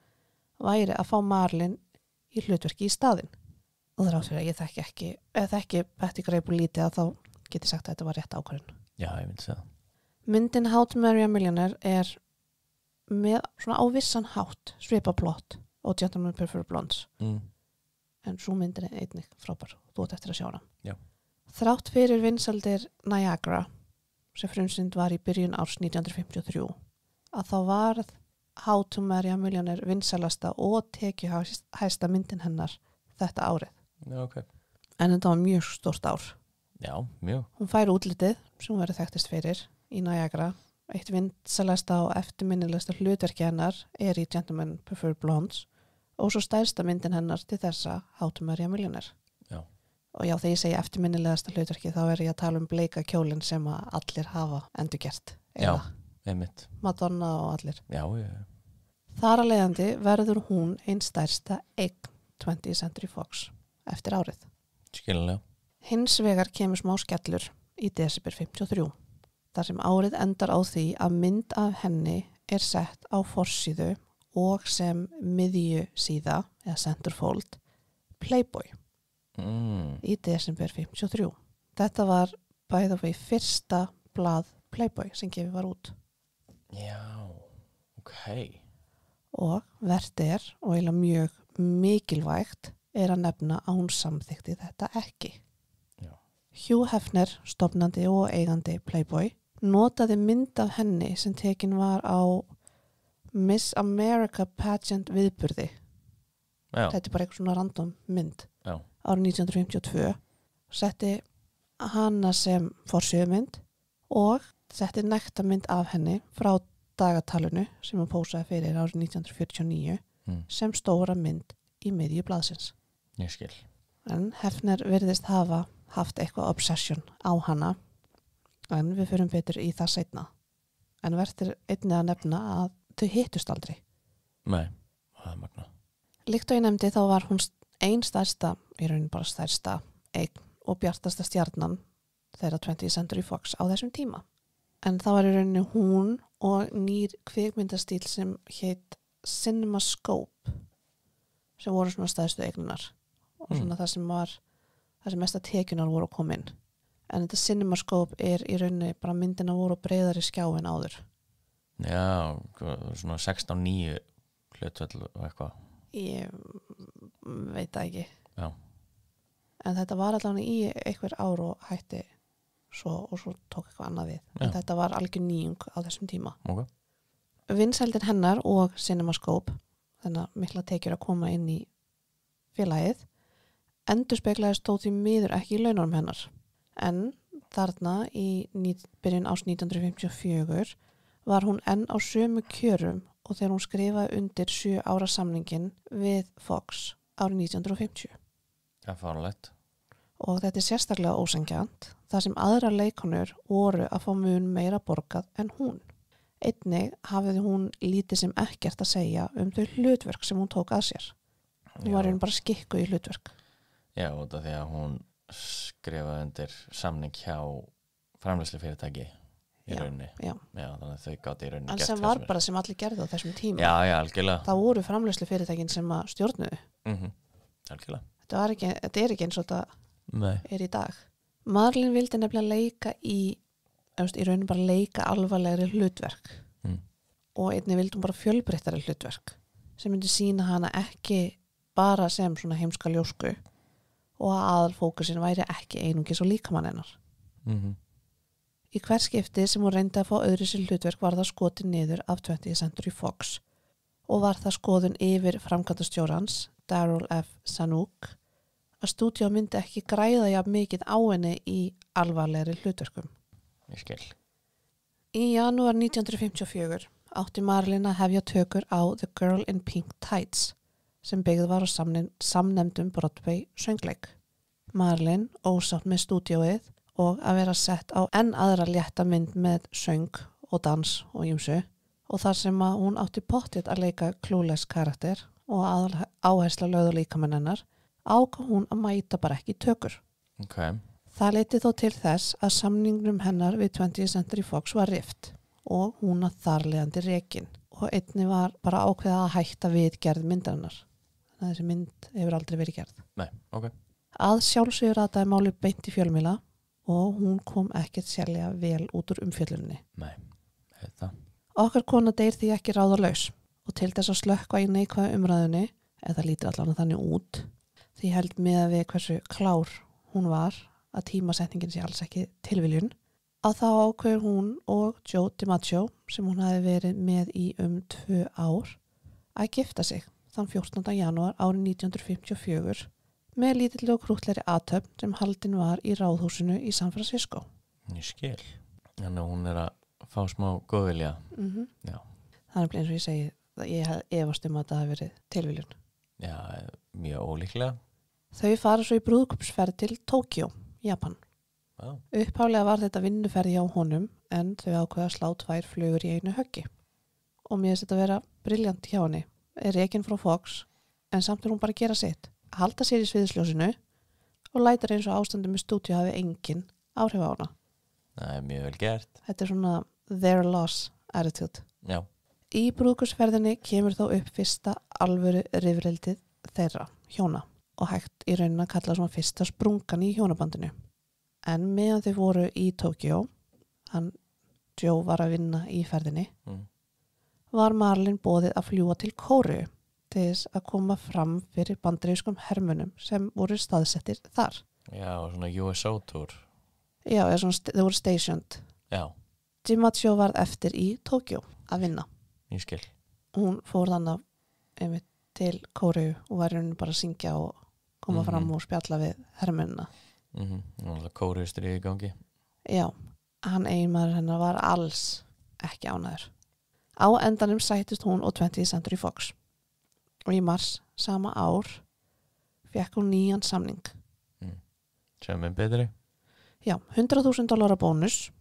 Speaker 1: væri að fá Marlin í hlutverki í staðinn. Og þrátt fyrir að ég þekki Betty Grable lítið að þá geti sagt að þetta var rétt ákvörðun.
Speaker 2: Já, ég myndi segja það.
Speaker 1: Myndin How to Marry a Millionaire með svona á vissan hátt svipaplott og Gentlemen Prefer Blondes. En svo myndin einnig frábær og þú átt eftir að sjá hana.
Speaker 2: Já.
Speaker 1: Þrátt fyrir vinsaldir Niagara sem frumsýnd var í byrjun árs 1953 að þá varð How to Marry a Millionaire vinsalasta og tekjuhæsta myndin hennar þetta árið.
Speaker 2: Já, ok.
Speaker 1: En þetta var mjög stórt ár.
Speaker 2: Já, mjög.
Speaker 1: Hún fær útlitið sem hún verið þekktist fyrir í Niagara. Eitt vinsalasta og eftirminnilegasta hlutverki hennar í Gentlemen Prefer Blondes og svo stærsta myndin hennar til þessa How to Marry a Millionaire.
Speaker 2: Já.
Speaker 1: Og já, þegar ég segi eftirminnilegasta hlutverki þá ég að tala bleika kjólinn sem að allir hafa endurgert.
Speaker 2: Já, einmitt.
Speaker 1: Madonna og allir.
Speaker 2: Já.
Speaker 1: Þar að leiðandi verður hún einn stærsta eign 20th Century Fox eftir árið.
Speaker 2: Skiljanlega.
Speaker 1: Hins vegar kemur smá skellur í desember 53, þar sem árið endar á því að mynd af henni sett á forsíðu og sem miðju síða, eða centerfold, Playboy í desember 53. Þetta var bæði á fyrsta blað Playboy sem gefið var út.
Speaker 2: Já, ok.
Speaker 1: Og vert og eiginlega mjög mikilvægt að nefna að hún samþykti þetta ekki. Hugh Hefner, stofnandi og eigandi Playboy, notaði mynd af henni sem tekin var á Miss America pageant viðburði.
Speaker 2: Já.
Speaker 1: Þetta bara eitthvað svona random mynd.
Speaker 2: Já.
Speaker 1: Árið 1952 setti hana sem forsíðumynd og setti nektarmynd af henni frá dagatalinu sem hún pósaði fyrir árið 1949 sem stóra mynd í miðju blaðsins.
Speaker 2: Ég skil.
Speaker 1: En Hefner virðist hafa haft eitthvað obsession á hana, en við förum betur í það seinna. En verður einnig að nefna að þau hittust aldrei.
Speaker 2: Nei, það er magna.
Speaker 1: Líkt og ég nefndi þá var hún ein stærsta, í raunin bara stærsta, eign og bjartasta stjarnan þeirra 20th Century Fox á þessum tíma. En það var í rauninni hún og nýr kvikmyndastíl sem heit CinemaScope sem voru svona stærstu eignunar og svona það sem mesta tekjunar voru að koma inn. En þetta CinemaScope er í rauninni bara myndina voru breiðari skjá en áður.
Speaker 2: Já, svona 16:9 hlutvöld og eitthvað.
Speaker 1: Ég veit það ekki.
Speaker 2: Já.
Speaker 1: En þetta var allavega í einhver ár og hætti og svo tók eitthvað annað við. En þetta var algjör nýjung á þessum tíma.
Speaker 2: Ok.
Speaker 1: Vinsældin hennar og CinemaScope, þannig að mikla tekjur að koma inn í félagið, endurspeglaðist þó því miður ekki í laununum hennar. En þarna í byrjun árs 1954 var hún enn á sömu kjörum og þegar hún skrifaði undir 7 ára samningin við Fox árið 1950.
Speaker 2: Það er fárlegt.
Speaker 1: Og þetta er sérstaklega ósanngjarnt þar sem aðrar leikonur voru að fá mun meira borgað en hún. Einnig hafiði hún lítið sem ekkert að segja þau hlutverk sem hún tók að sér. Hún var bara skikkuð í hlutverk.
Speaker 2: Já, út af því að hún skrifaði undir samning hjá framleiðslufyrirtæki í rauninni.
Speaker 1: Já.
Speaker 2: Þannig að þau gátu í rauninni
Speaker 1: en sem var bara sem allir gerðu á þessum tíma.
Speaker 2: Já, algjörlega.
Speaker 1: Það voru framleiðslufyrirtækin sem að stjórnuðu.
Speaker 2: Algjörlega.
Speaker 1: Þetta er ekki eins og þetta
Speaker 2: Nei.
Speaker 1: er í dag. Marlene vildi nefnilega leika í rauninni bara leika alvarlegri hlutverk og einnig vildi hún bara fjölbreyttari hlutverk sem myndi sýna hana ekki bara sem svona heimska ljósku og að aðalfókusin væri ekki einungis og líkamann hennar. Í hver skipti sem hún reyndi að fá öðru sér hlutverk var það skotið niður af 20th Century Fox og var það skoðun yfir framkvæmdastjórans Darryl F. Zanuck að stúdíó myndi ekki græða jafn mikið á henni í alvarlegri hlutverkum.
Speaker 2: Ég skil.
Speaker 1: Í janúar 1954 átti Marlene að hefja tökur á The Girl in Pink Tights sem byggð var á samnefndum Broadway söngleik. Marlene ósátt með stúdíóið og að vera sett á enn aðra létta mynd með söng og dans og ýmsu og þar sem að hún átti pottið að leika clueless karakter og áhersla lögð og líkamann hennar ákvað hún að mæta bara ekki í tökur.
Speaker 2: Okay.
Speaker 1: Það leiddi þó til þess að samningnum hennar við 20th Century Fox var rift og hún að þarlegandi rekin og einnig var bara ákveða að hætta við gerð myndarinnar. Þannig að þessi mynd hefur aldrei verið gerð.
Speaker 2: Nei, ok.
Speaker 1: Að sjálfsögur rataði máli beint í fjölmiðla og hún kom ekkert sérlega vel út úr umfjölluninni.
Speaker 2: Nei, þetta.
Speaker 1: Okkar kona deyr því ekki ráðalaus og til þess að slökkva í neikvæða umræðunni, eða lítur allan þannig út, því held með að við hversu klár hún var að tímasetningin sé alls ekki tilviljun, að þá ákveður hún og Joe DiMaggio, sem hún hafi verið með í 2 ár, að gifta sig þann 14. janúar árið 1954 með lítilli og krúttlegri athöfn sem haldin var í ráðhúsinu í San Francisco.
Speaker 2: Ég skil. Þannig að hún er að fá smá góðvilja. Já.
Speaker 1: Það er eins og ég segi, ég hef efast að það hafi verið tilviljun.
Speaker 2: Já, mjög ólíklega.
Speaker 1: Þau fara svo í brúðkaupsferð til Tókjó, Japan.
Speaker 2: Wow.
Speaker 1: Upphaflega var þetta vinnuferð hjá honum en þau ákveða að slá 2 flugur í einu höggi. Og mér finnst þetta að vera brilljant hjá henni. Er rekin frá Fox en samt er hún bara að gera sitt. Halda sér í sviðsljósinu og lætur eins og ástandum með stúdíu hafi engin áhrif á hana.
Speaker 2: Það er mjög vel gert.
Speaker 1: Þetta er svona their loss attitude.
Speaker 2: Já.
Speaker 1: Í brúðkaupsferðinni kemur þó upp fyrsta alvöru rifrildið þeirra, hjóna, og hægt í rauninni að kalla svona fyrsta sprungan í hjónabandinu. En meðan þau voru í Tókjó, Joe var að vinna í ferðinni, var Marlene boðið að fljúga til Kóreu til þess að koma fram fyrir bandarískum hermunum sem voru staðsettir þar.
Speaker 2: Já, svona USO tour.
Speaker 1: Já, þau voru stationed.
Speaker 2: Já.
Speaker 1: DiMaggio varð eftir í Tókjó að vinna.
Speaker 2: Ég skil.
Speaker 1: Hún fór þannig einmitt til Kóreu og var hérna bara að syngja og koma fram og spjalla við hermunina.
Speaker 2: Kóreustríð í gangi.
Speaker 1: Já, hann eiginmaður hennar var alls ekki ánæður. Á endanum sættist hún og 20th Century Fox og í mars sama ár fékk hún nýjan samning.
Speaker 2: Sem betri.
Speaker 1: Já, $100,000 bónus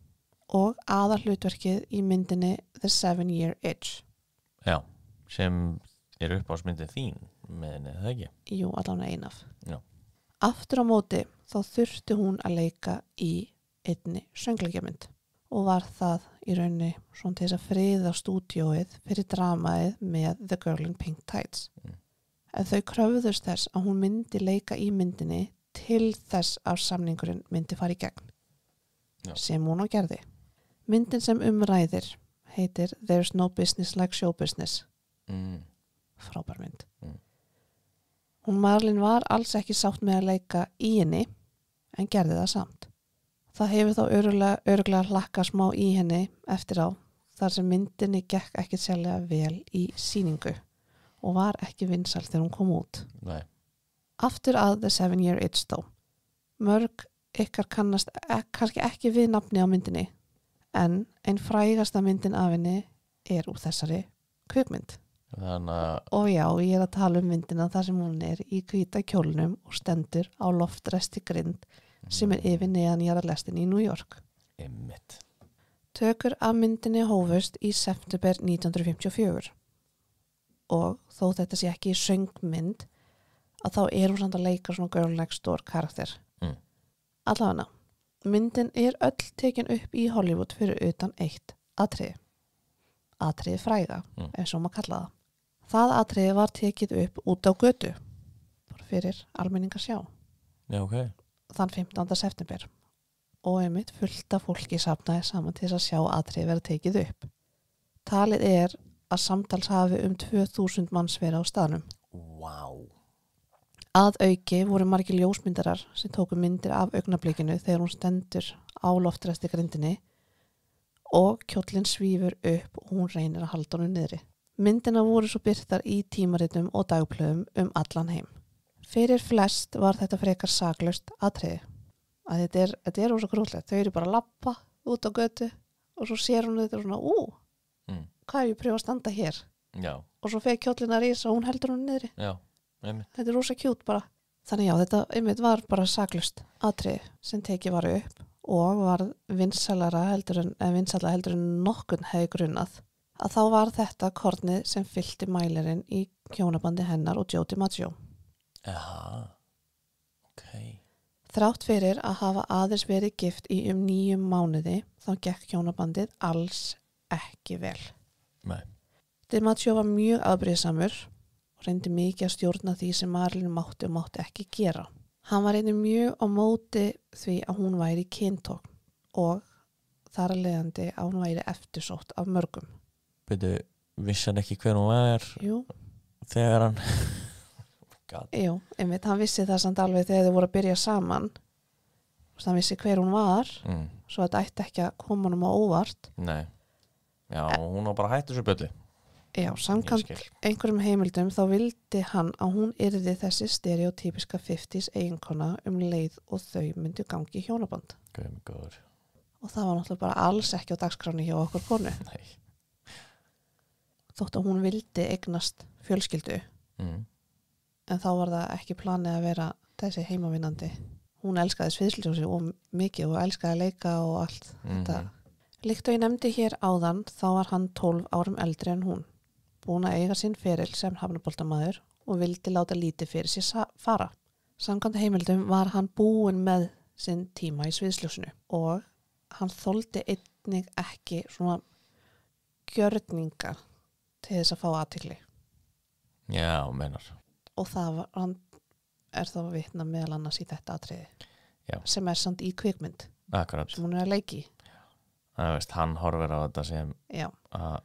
Speaker 1: og aðalhlutverkið í myndinni The 7-Year Itch.
Speaker 2: Já, sem uppáhaldsmyndin þín með henni, það ekki?
Speaker 1: Jú, allavega ein af.
Speaker 2: Já.
Speaker 1: Aftur á móti þá þurfti hún að leika í einni söngleikjamynd og var það í rauninni svona til þess að friða stúdíóið fyrir dramaðið með The Girl in Pink Tights. En þau kröfðust þess að hún myndi leika í myndinni til þess að samningurinn myndi fara í gegn.
Speaker 2: Já.
Speaker 1: Sem hún á gerði. Myndin sem umræðir heitir There's No Business Like Show Business. Frábær mynd. Hún Marlene var alls ekki sátt með að leika í henni en gerði það samt. Það hefur þá örugglega hlakkað smá í henni eftir á þar sem myndinni gekk ekki sérlega vel í sýningu og var ekki vinsæl þegar hún kom út.
Speaker 2: Nei.
Speaker 1: Aftur að The 7-Year Itch þó. Mörg ykkar kannast kannski ekki við nafni á myndinni en ein frægasta myndin af henni er úr þessari kvikmynd. Og já, ég að tala myndina þar sem hún er í hvíta kjólnum og stendur á loftresti grind sem er yfir neðan jarðarlestin í New York.
Speaker 2: Einmitt.
Speaker 1: Tökur af myndinni hófust í september 1954 og þó þetta sé ekki söngmynd að þá er hún samt að leika svona girl next door karakter. Allavega, myndin er öll tekin upp í Hollywood fyrir utan eitt atriði. Atriði fræga, eins og maður kalla það. Það atriði var tekið upp út á götu bara fyrir almenning að sjá.
Speaker 2: Já, ok.
Speaker 1: Þann 15. september og einmitt fullt af fólki safnaði saman til þess að sjá atriði vera tekið upp. Talið er að samtals hafi 2000 manns verið á staðnum.
Speaker 2: Wow.
Speaker 1: Að auki voru margir ljósmyndarar sem tóku myndir af augnablikinu þegar hún stendur á loftresti grindinni og kjóllinn svífur upp og hún reynir að halda honum niðri. Myndina voru svo birtar í tímaritum og dagblöðum allan heim. Fyrir flest var þetta frekar saklaust atriði. Að þetta er rosa grútlegt. Þau eru bara að labba út á götu og svo sér hún þetta svona, hvað er ég pröfa að standa hér? Já. Og svo fer kjóllinn að rísa og hún heldur honum niðri. Já. Þetta er rosa kjút bara. Þannig já, þetta einmitt var bara saklaust atriði sem tekið var upp og var vinsælara heldur en nokkurn hefði grunnað. Að þá var þetta kornið sem fyllti mælirinn í hjónabandi hennar og Joe DiMaggio.
Speaker 2: Jaha, ok.
Speaker 1: Þrátt fyrir að hafa aðeins verið gift í 9 mánuði þá gekk hjónabandið alls ekki vel.
Speaker 2: Nei.
Speaker 1: DiMaggio var mjög afbrýðisamur og reyndi mikið að stjórna því sem Marlene mátti og mátti ekki gera. Hann var einnig mjög á móti því að hún væri kyntókn og þar að leiðandi að hún væri eftirsótt af mörgum.
Speaker 2: Byrju, vissi hann ekki hver hún var?
Speaker 1: Jú.
Speaker 2: Þegar hann...
Speaker 1: Jú, einmitt, hann vissi það samt alveg þegar þau voru að byrja saman. Hann vissi hver hún var, svo þetta ætti ekki að koma honum á óvart.
Speaker 2: Nei. Já, hún var bara hættu svo böllu.
Speaker 1: Já, samkvæmt einhverjum heimildum þá vildi hann að hún yrði þessi stereotypiska 50s eiginkona leið og þau myndu gangi í hjónaband.
Speaker 2: Góður.
Speaker 1: Og það var náttúrulega bara alls ekki á dagskráni hjá okkur konu.
Speaker 2: Nei.
Speaker 1: Þótt að hún vildi eignast fjölskyldu. En þá var það ekki planið að vera þessi heimavinnandi. Hún elskaði sviðsljósi og mikið og elskaði að leika og allt þetta. Líkt og ég nefndi hér áðan þá var hann 12 árum eldri en hún. Búin að eiga sinn feril sem hafnaboltamaður og vildi láta lítið fyrir sér fara. Samkvæmt heimildum var hann búinn með sinn tíma í sviðsljósinu og hann þoldi einnig ekki svona gjörninga til þess að fá athygli.
Speaker 2: Já, meinar. Og
Speaker 1: hann er þá vitna meðal annars í þetta atriði.
Speaker 2: Já.
Speaker 1: Sem er samt í kvikmynd.
Speaker 2: Akkurat.
Speaker 1: Sem hún er að leiki.
Speaker 2: Það veist, hann horfir á þetta sem að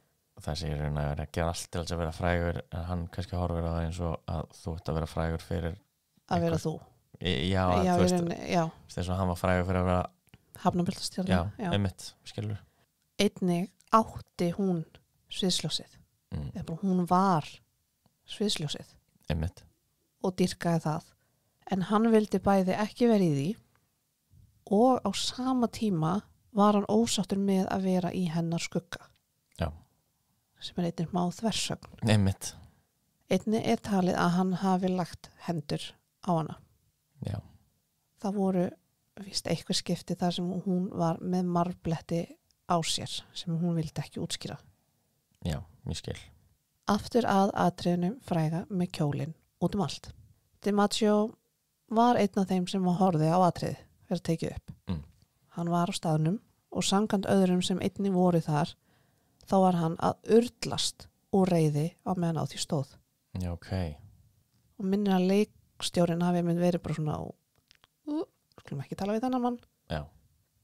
Speaker 2: þessi er að gera allt til þess að vera frægur en hann kannski horfir á það eins og að þú ert að vera frægur fyrir
Speaker 1: að vera þú.
Speaker 2: Já, þú veist þess að hann var frægur fyrir að vera
Speaker 1: hafnabeltastjörna.
Speaker 2: Já, einmitt, skilur.
Speaker 1: Einnig átti hún sviðsljósið. Hún var sviðsljósið.
Speaker 2: Einmitt.
Speaker 1: Og dýrkaði það. En hann vildi bæði ekki vera í því og á sama tíma var hann ósáttur með að vera í hennar skugga.
Speaker 2: Já.
Speaker 1: sem einnig má þversögn.
Speaker 2: Einmitt.
Speaker 1: Einnig talið að hann hafi lagt hendur á hana.
Speaker 2: Já.
Speaker 1: Það voru víst eitthvað skipti þar sem hún var með marbletti á sér sem hún vildi ekki útskýra.
Speaker 2: Já, ég skil.
Speaker 1: Aftur að atriðinu fræga með kjólinn út allt. DiMaggio var einn af þeim sem horfði á atriði fyrir að tekið upp. Hann var á staðnum og samkvæmt öðrum sem einnig voru þar, þá var hann að urlast úr reiði á meðan á því stóð.
Speaker 2: Já, ok.
Speaker 1: Og minnir að leikstjórinn hafi verið bara svona skulum ekki tala við þennan mann.
Speaker 2: Já.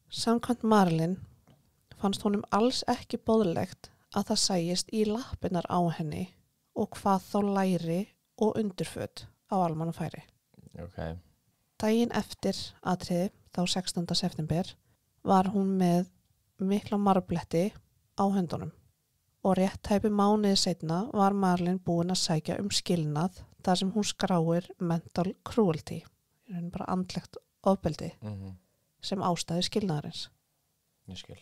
Speaker 1: Samkvæmt Marilyn fannst honum alls ekki boðlegt að það sæjist í lappirnar á henni og hvað þá læri og undirföt á almannafæri.
Speaker 2: Ok.
Speaker 1: Daginn eftir atriði, þá 16. september, var hún með mikla marbletti á höndunum og rétt tæpi mánuði seinna var Marilyn búin að sækja skilnað þar sem hún skráir mental cruelty, bara andlegt ofbeldi sem ástæði skilnaðarins.
Speaker 2: Ég skil.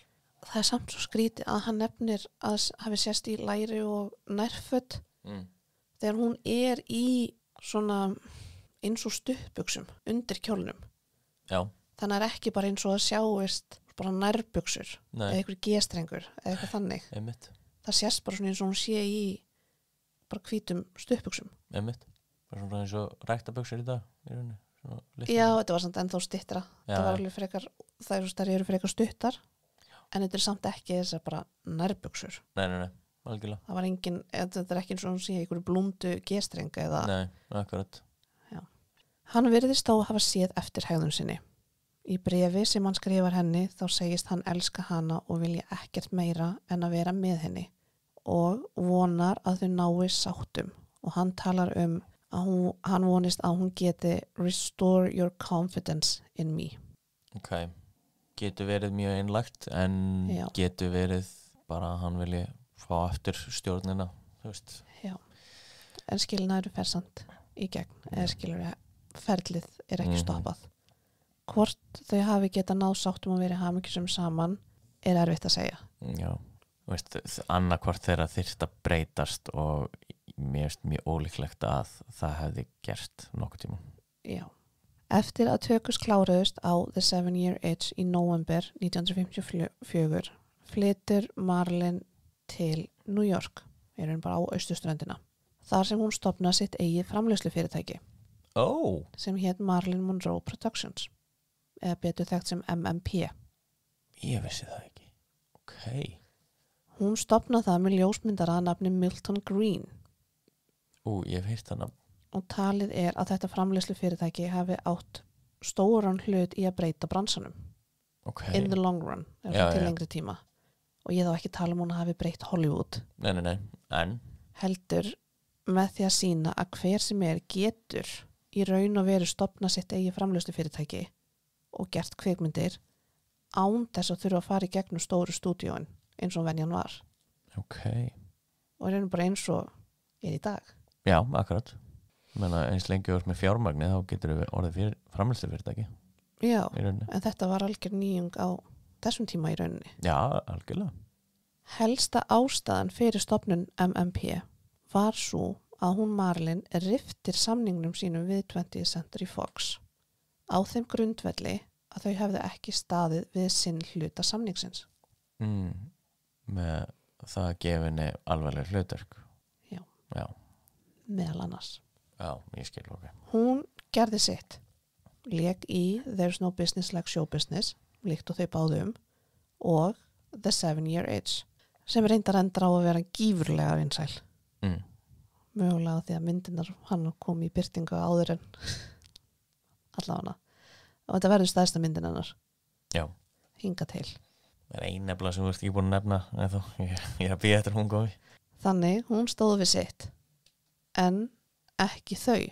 Speaker 1: Það samt svo skrítið að hann nefnir að hafi sést í læri og nærföt þegar hún í svona eins og stuttbuxum undir kjólnum.
Speaker 2: Já.
Speaker 1: Þannig er ekki bara eins og að sjáist bara nærbuxur eða einhver G-strengur eða eitthvað þannig.
Speaker 2: Einmitt.
Speaker 1: Það sést bara svona eins og hún sé í bara hvítum stuttbuxum.
Speaker 2: Einmitt. Bara svona eins og ræktabuxur í dag í rauninni.
Speaker 1: Já, þetta var samt ennþá styttra. Það var alveg frekar, þær eru frekar stuttar en þetta er samt ekki þessar bara nærbuxur.
Speaker 2: Nei, algjörlega.
Speaker 1: Það var engin, þetta er ekki eins og hún sé einhverju blúndu G-streng eða.
Speaker 2: Nei, akkurat.
Speaker 1: Já. Hann virðist þó hafa séð eftir hegðun sinni. Í bréfi sem hann skrifar henni þá segist hann elska hana og vilja ekkert meira en að vera með henni og vonar að þau nái sáttum og hann talar að hann vonist að hún geti restore your confidence in me.
Speaker 2: Ok, getur verið mjög einlægt en getur verið bara að hann vilja fá aftur stjórnina, þú veist.
Speaker 1: Já, en skilnaður fer samt í gegn, eða skilur ferlið er ekki stoppað. Hvort þau hafi getað náð sáttum að vera hamingjusum saman er erfitt að segja.
Speaker 2: Já, veist, annarkvort þeirra þyrft að breytast og mér finnst mjög ólíklegt að það hefði gerst nokkuð tíma.
Speaker 1: Já. Eftir að tökus kláruðust á The 7-Year Itch í nóvember 1954 flytur Marilyn til New York, bara á austurströndina, þar sem hún stofnaði sitt eigið framleiðslufyrirtæki sem hét Marilyn Monroe Productions, eða betur þekkt sem MMP.
Speaker 2: Ég vissi það ekki. Ok.
Speaker 1: Hún stofnaði það með ljósmyndara að nafni Milton Green.
Speaker 2: Ég hef heyrt það nafn.
Speaker 1: Og talið er að þetta framleiðslufyrirtæki hafi átt stóran hlut í að breyta bransanum.
Speaker 2: Ok.
Speaker 1: In the long run, til lengri tíma. Og ég þá ekki tala hún að hafi breytt Hollywood.
Speaker 2: Nei, en?
Speaker 1: Heldur með því að sýna að hver sem getur í raun og veru stofna sitt eigið framleiðslufyrirtæki og gert kvikmyndir án þess að þurfa að fara í gegnum stóru stúdíóin eins og venjan var.
Speaker 2: Ok.
Speaker 1: Og bara eins og í dag.
Speaker 2: Já, akkurat. Eins lengi úr með fjármagni þá getur við orðið framleiðslufyrirtæki.
Speaker 1: Já, en þetta var algjör nýjung á þessum tíma í rauninni.
Speaker 2: Já, algjörlega.
Speaker 1: Helsta ástæðan fyrir stofnun MMP var svo að hún Marilyn riftir samningnum sínum við 20th Century Fox á þeim grundvelli að þau hefðu ekki staðið við sinn hluta samningsins.
Speaker 2: Með það gefinni alvarleg hlutverk. Já.
Speaker 1: Meðal annars.
Speaker 2: Já, ég skil ok.
Speaker 1: Hún gerði sitt. Lék í There's No Business Like Show Business, líkt og þau báðu og The 7-Year Itch, sem reyndar endur á að vera gífurlega vinsæl. Mögulega því að myndirnar hann kom í birtingu áður en allavega. Og þetta verður stærsta myndin hennar. Já. Hinga til.
Speaker 2: Það er ein nefnilega sem þú ert ekki búin að nefna eða ég er að býja eftir hún komi.
Speaker 1: Þannig, hún stóð við sitt en ekki þau.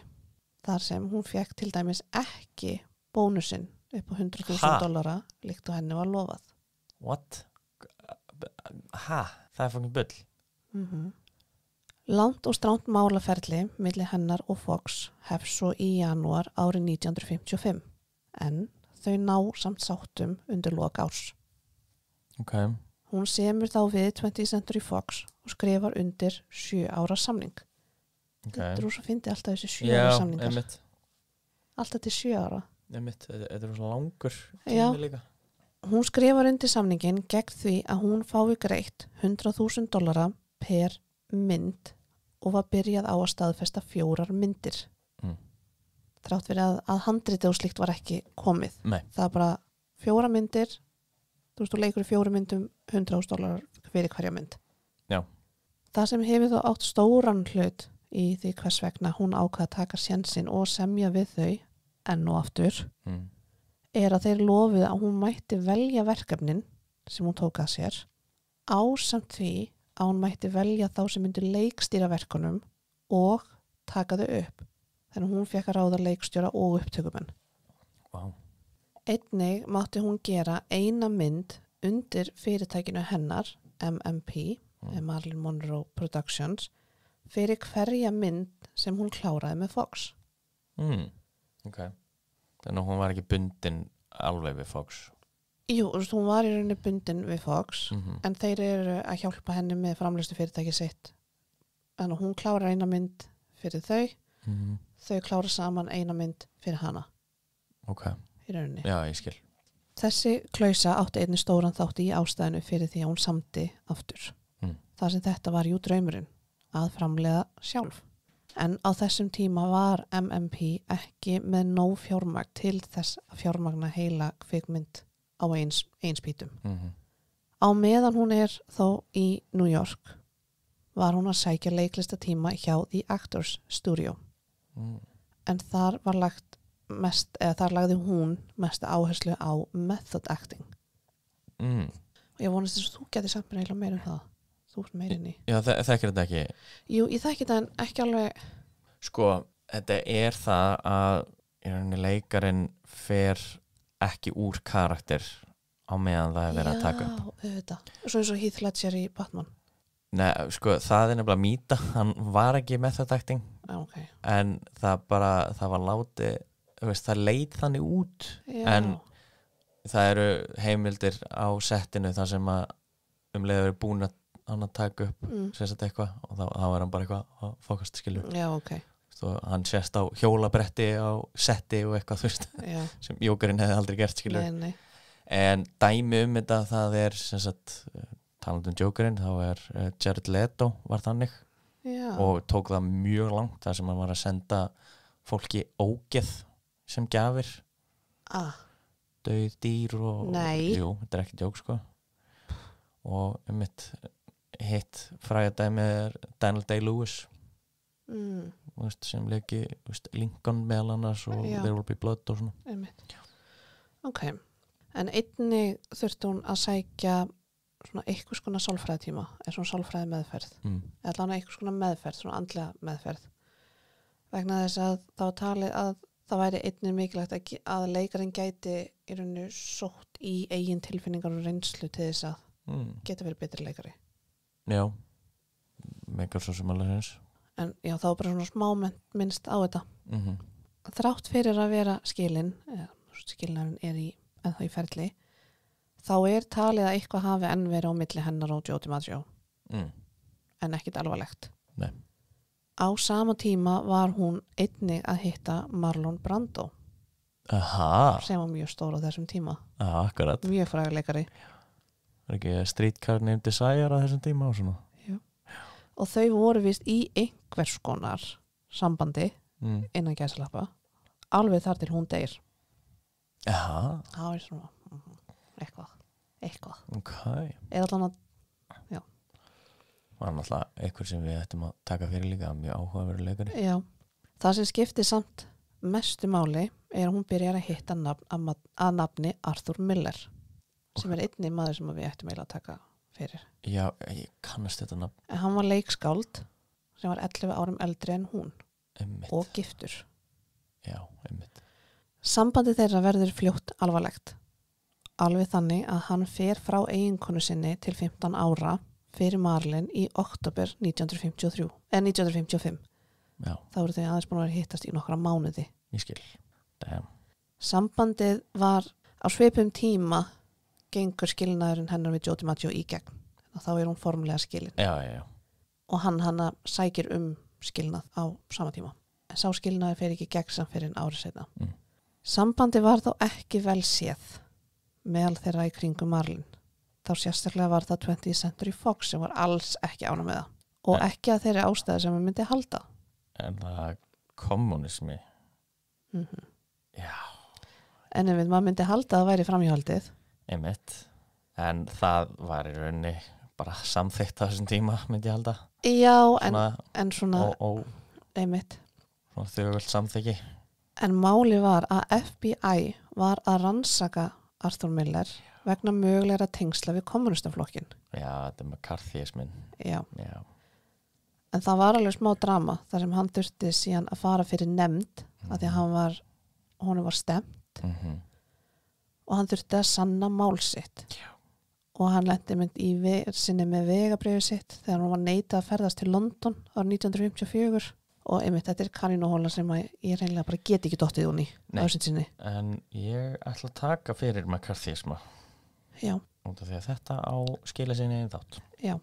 Speaker 1: Þar sem hún fekk til dæmis ekki bónusinn upp á $100,000 líkt og henni var lofað.
Speaker 2: What? Það er fokkin bull.
Speaker 1: Langt og strangt málaferli milli hennar og Fox hefst svo í janúar árið 1955 en þau ná samt sáttum undir lok árs.
Speaker 2: Ok.
Speaker 1: Hún semur þá við 20th Century Fox og skrifar undir 7 ára samning. Þetta er svo fyndið alltaf þessi 7 ára samningar.
Speaker 2: Einmitt.
Speaker 1: Alltaf til 7 ára.
Speaker 2: Einmitt, þetta er svo langur
Speaker 1: Já.
Speaker 2: tími líka.
Speaker 1: Hún skrifar undir samningin gegn því að hún fái greitt $100,000 per mynd og var byrjað á að staðfesta 4 myndir. Þrátt fyrir að handritið og slíkt var ekki komið.
Speaker 2: Nei.
Speaker 1: Það er bara 4 myndir, þú leikur í 4 myndum $100,000 fyrir hverja mynd.
Speaker 2: Já.
Speaker 1: Það sem hefur þó átt stóran hlut í því hvers vegna hún ákvað að taka sénsinn og semja við þau enn og aftur er að þeir lofuðu að hún mætti velja verkefnin sem hún tók að sér ásamt því að hún mætti velja þá sem myndi leikstýra verkunum og taka þau upp. Þannig hún fékk að ráða leikstjóra og upptökumenn.
Speaker 2: Wow.
Speaker 1: Einnig mátti hún gera eina mynd undir fyrirtækinu hennar, MMP, Marilyn Monroe Productions, fyrir hverja mynd sem hún kláraði með Fox.
Speaker 2: Ok. Þannig að hún var ekki bundin alveg við Fox.
Speaker 1: Jú, hún var í rauninni bundin við Fox, en þeir eru að hjálpa henni með framleiðslu fyrirtæki sitt. Þannig að hún klárar eina mynd fyrir þau, þau klára saman eina mynd fyrir hana.
Speaker 2: Ok.
Speaker 1: Í rauninni.
Speaker 2: Já, ég skil.
Speaker 1: Þessi klausa átti einnig stóran þátt í ástæðinu fyrir því að hún samdi aftur. Það sem þetta var jú draumurinn að framleiða sjálf. En á þessum tíma var MMP ekki með nóg fjármagn til þess að fjármagna heila kvikmynd á eins spýtum. Á meðan hún er þó í New York var hún að sækja leiklistatíma hjá The Actors Studio. En þar var þar lagði hún mesta áherslu á method acting. Og ég vonast þess að þú getur samt mér eiginlega meira um það. Þú ert meirinni.
Speaker 2: Já, þekkir þetta ekki?
Speaker 1: Jú, ég þekki þetta en ekki alveg.
Speaker 2: Sko, þetta er það að leikarinn fer ekki úr karakter á meðan það er verið að taka upp.
Speaker 1: Já, auðvitað. Svo eins og Heath Ledger í Batman.
Speaker 2: Nei, sko, það er nefnilega mýta. Hann var ekki method acting.
Speaker 1: Okay.
Speaker 2: En það var látið, það leit þannig út.
Speaker 1: Já.
Speaker 2: En það eru heimildir á settinu þar sem að leið verið búin að taka upp sérst eitthvað og þá er hann bara eitthvað að fókast skilur.
Speaker 1: Já, ok.
Speaker 2: Og hann sést á hjólabretti á setti og eitthvað sem jókarinn hefði aldrei gert skilur.
Speaker 1: Nei.
Speaker 2: En dæmi þetta það er talandi jókarinn þá er Jared Leto var þannig. Já. Og tók það mjög langt þar sem hann var að senda fólki ógeð sem gjafir. Dauð dýr og jú, þetta er ekki djók sko. Og hitt frægadæmi er Daniel Day-Lewis sem leiki Lincoln meðal annars og There Will Be Blood og svona.
Speaker 1: Ok, en einnig þurfti hún að sækja svona einhvers konar sálfræðitíma eða svona sálfræði meðferð eða einhvers konar meðferð, svona andlega meðferð vegna þess að það var talið að það væri einnig mikilvægt að leikarinn gæti í rauninu sótt í eigin tilfinningar og reynslu til þess að geta verið betri leikari. Já,
Speaker 2: meikar svo sem alveg hins.
Speaker 1: En já, þá bara svona smá minnst á þetta. Þrátt fyrir að vera skilnaðurinn er ennþá í ferli, þá er talið að eitthvað hafi enn verið á milli hennar og Joe DiMaggio. En ekkit alvarlegt.
Speaker 2: Nei.
Speaker 1: Á sama tíma var hún einnig að hitta Marlon Brando.
Speaker 2: Aha.
Speaker 1: Sem var mjög stór á þessum tíma.
Speaker 2: Akkurat.
Speaker 1: Mjög frægur leikari.
Speaker 2: Var ekki Streetcar Named Desire á þessum tíma og svona?
Speaker 1: Jú. Og þau voru vist í einhvers konar sambandi innan gæsalappa alveg þar til hún deyr.
Speaker 2: Jaha.
Speaker 1: Það var svona eitthvað.
Speaker 2: Ok.
Speaker 1: Eða allan að
Speaker 2: var náttúrulega eitthvað sem við ættum að taka fyrir líka mjög áhugaverður leikari. Já.
Speaker 1: Það sem skiptir samt mestu máli er að hún byrjar að hitta að nafni Arthur Miller sem er einnig maður sem við ættum eiginlega að taka fyrir.
Speaker 2: Já, ég kannast þetta nafn.
Speaker 1: En hann var leikskáld sem var 11 árum eldri en hún. Og giftur.
Speaker 2: Já,
Speaker 1: Sambandi þeirra verður fljótt alvarlegt. Alveg þannig að hann fer frá eiginkonu sinni til 15 ára fyrir Marlin í október 1955.
Speaker 2: Já.
Speaker 1: Þá voru þau aðeins búin að vera hittast í nokkra mánuði.
Speaker 2: Ég skil. Damn.
Speaker 1: Sambandið var á svipum tíma gengur skilnaðurinn hennar við Joe DiMaggio í gegn. Og þá er hún formlega skilin.
Speaker 2: Já.
Speaker 1: og hann hana sækir skilnað á sama tíma. En sá skilnaði fer ekki gegn samt fyrir árið seinna. Sambandi var þó ekki vel séð meðal þeirra í kringum Marlin. Þá sérstaklega var það 20th Century Fox sem var alls ekki ánægð með það. Og ekki að þeirri ástæðu sem hann myndi halda.
Speaker 2: En það kommunismi. Já.
Speaker 1: En ef maður myndi halda að það væri framhjaldið.
Speaker 2: Einmitt. En það var í rauninni bara samþykkt á þessum tíma, myndi ég halda.
Speaker 1: Já,
Speaker 2: svona,
Speaker 1: en svona einmitt.
Speaker 2: Svona þögult samþykki.
Speaker 1: En máli var að FBI var að rannsaka Arthur Miller vegna mögulegra tengsla við kommunistaflokkin.
Speaker 2: Já, þetta með McCarthyismin.
Speaker 1: Já. En það var alveg smá drama þar sem hann þurfti síðan að fara fyrir nefnd af því að honum var stemt og hann þurfti að sanna mál sitt.
Speaker 2: Já.
Speaker 1: Og hann lenti í sinni með vegabréfið sitt þegar hann var neitað að ferðast til London árið 1954 og einmitt þetta kanínóhola sem ég reynilega bara get ekki dottið hún í ásett sinni.
Speaker 2: En ég ætla að taka fyrir McCarthyisma.
Speaker 1: Já.
Speaker 2: Út af því að þetta á skila sinni einn þátt.
Speaker 1: Já.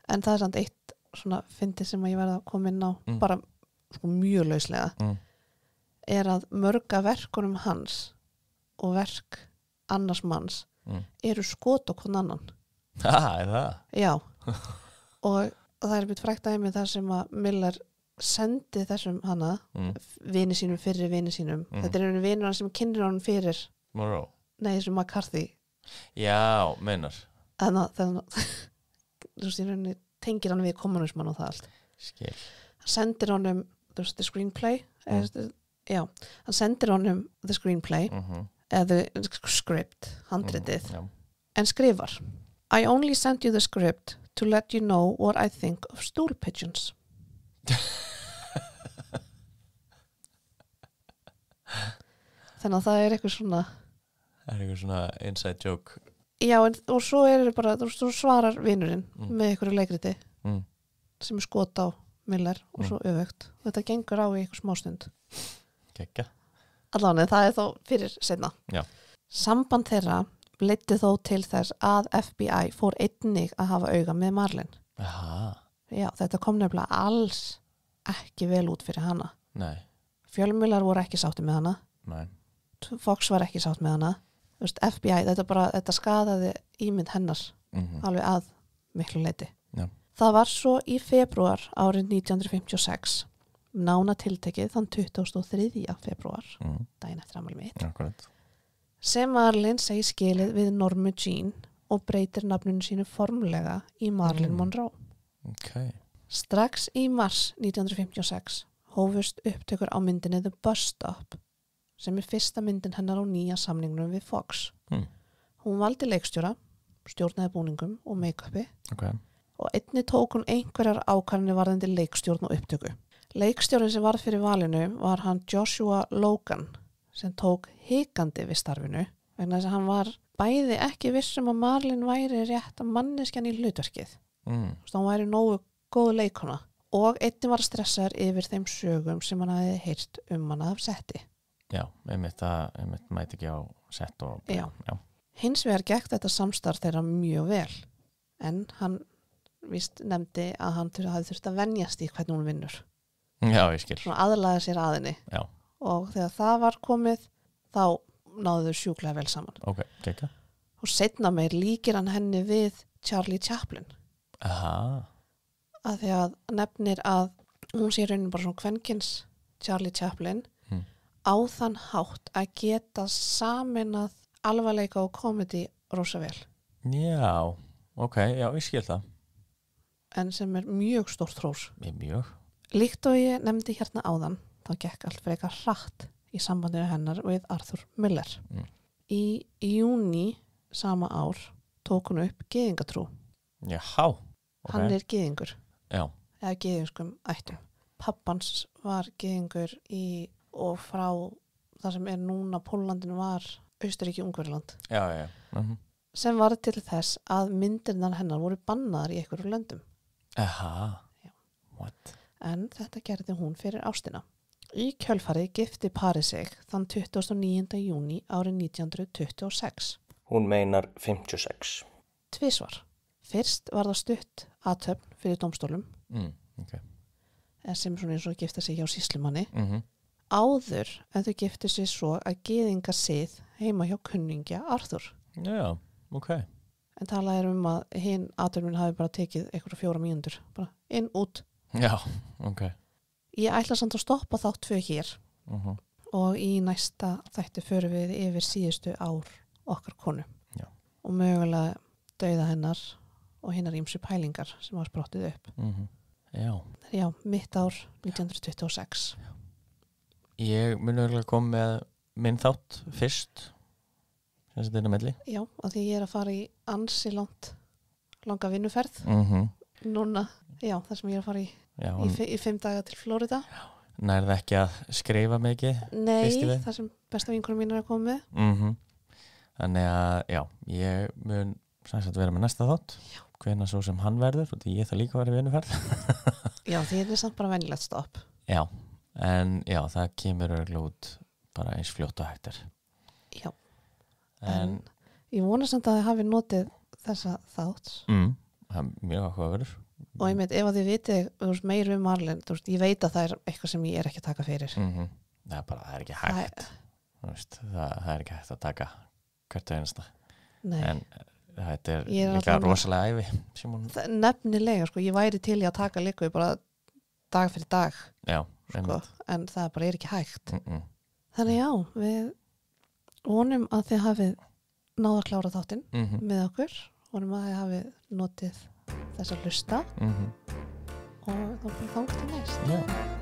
Speaker 1: En það samt eitt svona fyndið sem ég verða að koma inn á bara sko, mjög lauslega er að mörg af verkunum hans og verk annars manns eru skot á hvern annan.
Speaker 2: Er það?
Speaker 1: Já. og það er byrjt frækt dæmi þar sem að Miller sendi þessum hana vini sínum fyrir vini sínum. Þetta er einu vinur hann sem kynir hann fyrir
Speaker 2: Monroe?
Speaker 1: Nei, þessum McCarthy.
Speaker 2: Já, meinar.
Speaker 1: Þannig þú veist, tengir hann við kommunismann og það allt.
Speaker 2: Skil.
Speaker 1: Hann sendir honum the screenplay já, hann sendir honum the screenplay eða the script, handritið en skrifar I only sent you the script to let you know what I think of stool pigeons. Þannig að það er eitthvað svona
Speaker 2: inside joke.
Speaker 1: Já, og svo er það bara þú svarar vinurinn með einhverju leikriti sem er skot á Miller og svo öfugt. Þetta gengur á í einhver smástund.
Speaker 2: Kekja.
Speaker 1: Allavega, það er þó fyrir seinna.
Speaker 2: Já.
Speaker 1: Samband þeirra leiddi þó til þess að FBI fór einnig að hafa auga með Marlin.
Speaker 2: Aha.
Speaker 1: Já, þetta kom nefnilega alls ekki vel út fyrir hana.
Speaker 2: Nei.
Speaker 1: Fjölmiðlar voru ekki sátti með hana.
Speaker 2: Nei.
Speaker 1: Fox var ekki sátt með hana. Þú veist, FBI, þetta skadaði ímynd hennar alveg að miklu leyti.
Speaker 2: Já.
Speaker 1: Það var svo í febrúar árið 1956 nána tiltekið þann 23. febrúar daginn eftir afmæli mitt.
Speaker 2: Akkurat.
Speaker 1: Sem Marlin segi skilið við Norma Jean og breytir nafninu sínu formlega í Marilyn Monroe.
Speaker 2: Okay.
Speaker 1: Strax í mars 1956 hófust upptökur á myndinni The Bus Stop sem er fyrsta myndin hennar á nýja samningnum við Fox. Hún valdi leikstjóra, stjórnaði búningum og make-upi og einnig tók hún einhverjar ákvarðanir varðandi leikstjórn og upptöku. Leikstjórinn sem varð fyrir valinu var hann Joshua Logan sem tók hikandi við starfinu vegna þess að hann var bæði ekki vissum að Marlin væri rétt að manneskjan í hlutverkið. Hann væri nógu góð leikona og einnig var stressaður yfir þeim sögum sem hann hafði heyrt hana af setti.
Speaker 2: Já, einmitt mæti ekki á sett og
Speaker 1: já. Hins vegar gekk þetta samstarf þeirra mjög vel en hann víst nefndi að hann hafði þurft að venjast í hvernig hún vinnur.
Speaker 2: Já, ég skil.
Speaker 1: Svona aðlaga sér að henni.
Speaker 2: Já.
Speaker 1: Og þegar það var komið þá náðu þau sjúklega vel saman.
Speaker 2: Ok, kekka.
Speaker 1: Og seinna meir líkir hann henni við Charlie Chaplin.
Speaker 2: Aha.
Speaker 1: Að því að nefnir að hún sé raunin bara svona kvenkins Charlie Chaplin á þann hátt að geta saminað alvarleika og komedi rosa vel.
Speaker 2: Já, ok, já, ég skil það.
Speaker 1: En sem er mjög stórt hrós.
Speaker 2: Mjög.
Speaker 1: Líkt og ég nefndi hérna áðan, þá gekk allt frekar hratt í sambandinu hennar við Arthur Miller. Í júní sama ár tók hún upp gyðingatrú.
Speaker 2: Jáhá. Okay.
Speaker 1: Hann er gyðingur.
Speaker 2: Já.
Speaker 1: Eða gyðingskum ættum. Pappans var gyðingur og frá það sem er núna Póllandinu var Austurríki Ungverjaland.
Speaker 2: Já.
Speaker 1: Sem var til þess að myndirnar hennar voru bannaðar í einhverjum löndum.
Speaker 2: Aha.
Speaker 1: Já.
Speaker 2: What?
Speaker 1: En þetta gerði hún fyrir ástina. Í kjölfarið gifti parið sig þann 29. júní árið 1926.
Speaker 2: Hún meinar 56.
Speaker 1: Tvisvar. Fyrst var það stutt athöfn fyrir dómstólum
Speaker 2: okay.
Speaker 1: sem svona eins og gifta sig hjá sýslumanni
Speaker 2: Mhm.
Speaker 1: áður en þau giftu sig svo að gyðinga sið heima hjá kunningja Arthur.
Speaker 2: Já, ok.
Speaker 1: En talað að hinn athöfnin hafi bara tekið einhverja 4 mínútur. Bara inn, út.
Speaker 2: Já, ok.
Speaker 1: Ég ætla samt að stoppa þá 2 hér og í næsta þætti förum við yfir síðustu ár okkar konu.
Speaker 2: Já.
Speaker 1: Og mögulega dauða hennar og hinnar ýmsu pælingar sem var sprottið upp.
Speaker 2: Já.
Speaker 1: Já, mitt ár 1926.
Speaker 2: Ég mun örgulega koma með minn þátt fyrst sem þetta er að milli.
Speaker 1: Já, og því ég að fara í ansi langa vinnuferð núna, já, þar sem ég að fara í 5 daga til Florida.
Speaker 2: Nærði ekki að skrifa mikið?
Speaker 1: Nei, þar sem besta vinkonum mín að koma með.
Speaker 2: Þannig að, já, ég mun sænsagt vera með næsta þátt. Hvenær svo sem hann verður, og því ég það líka að vera í vinnuferð.
Speaker 1: Já, því er samt bara venjulegt stopp.
Speaker 2: Já, en já, það kemur örgulega út bara eins fljótt og hægt er.
Speaker 1: Já. En ég vona samt að þið hafi notið þessa þátt.
Speaker 2: Það er mjög áhugaverður.
Speaker 1: Og ég meint, ef að þið vitið meira Marlene, ég veit að það er eitthvað sem ég er ekki að taka fyrir.
Speaker 2: Það er ekki hægt. Það er ekki hægt að taka hvert einasta.
Speaker 1: Nei.
Speaker 2: En þetta er líka rosalega ævi.
Speaker 1: Nefnilega, ég væri til í að taka líka bara dag fyrir dag.
Speaker 2: Já,
Speaker 1: en það bara er ekki hægt. Þannig já, við vonum að þið hafið náð að klára þáttinn með okkur. Vonum að þið hafið notið þess að hlusta og þá bara þangað til næst.
Speaker 2: Já.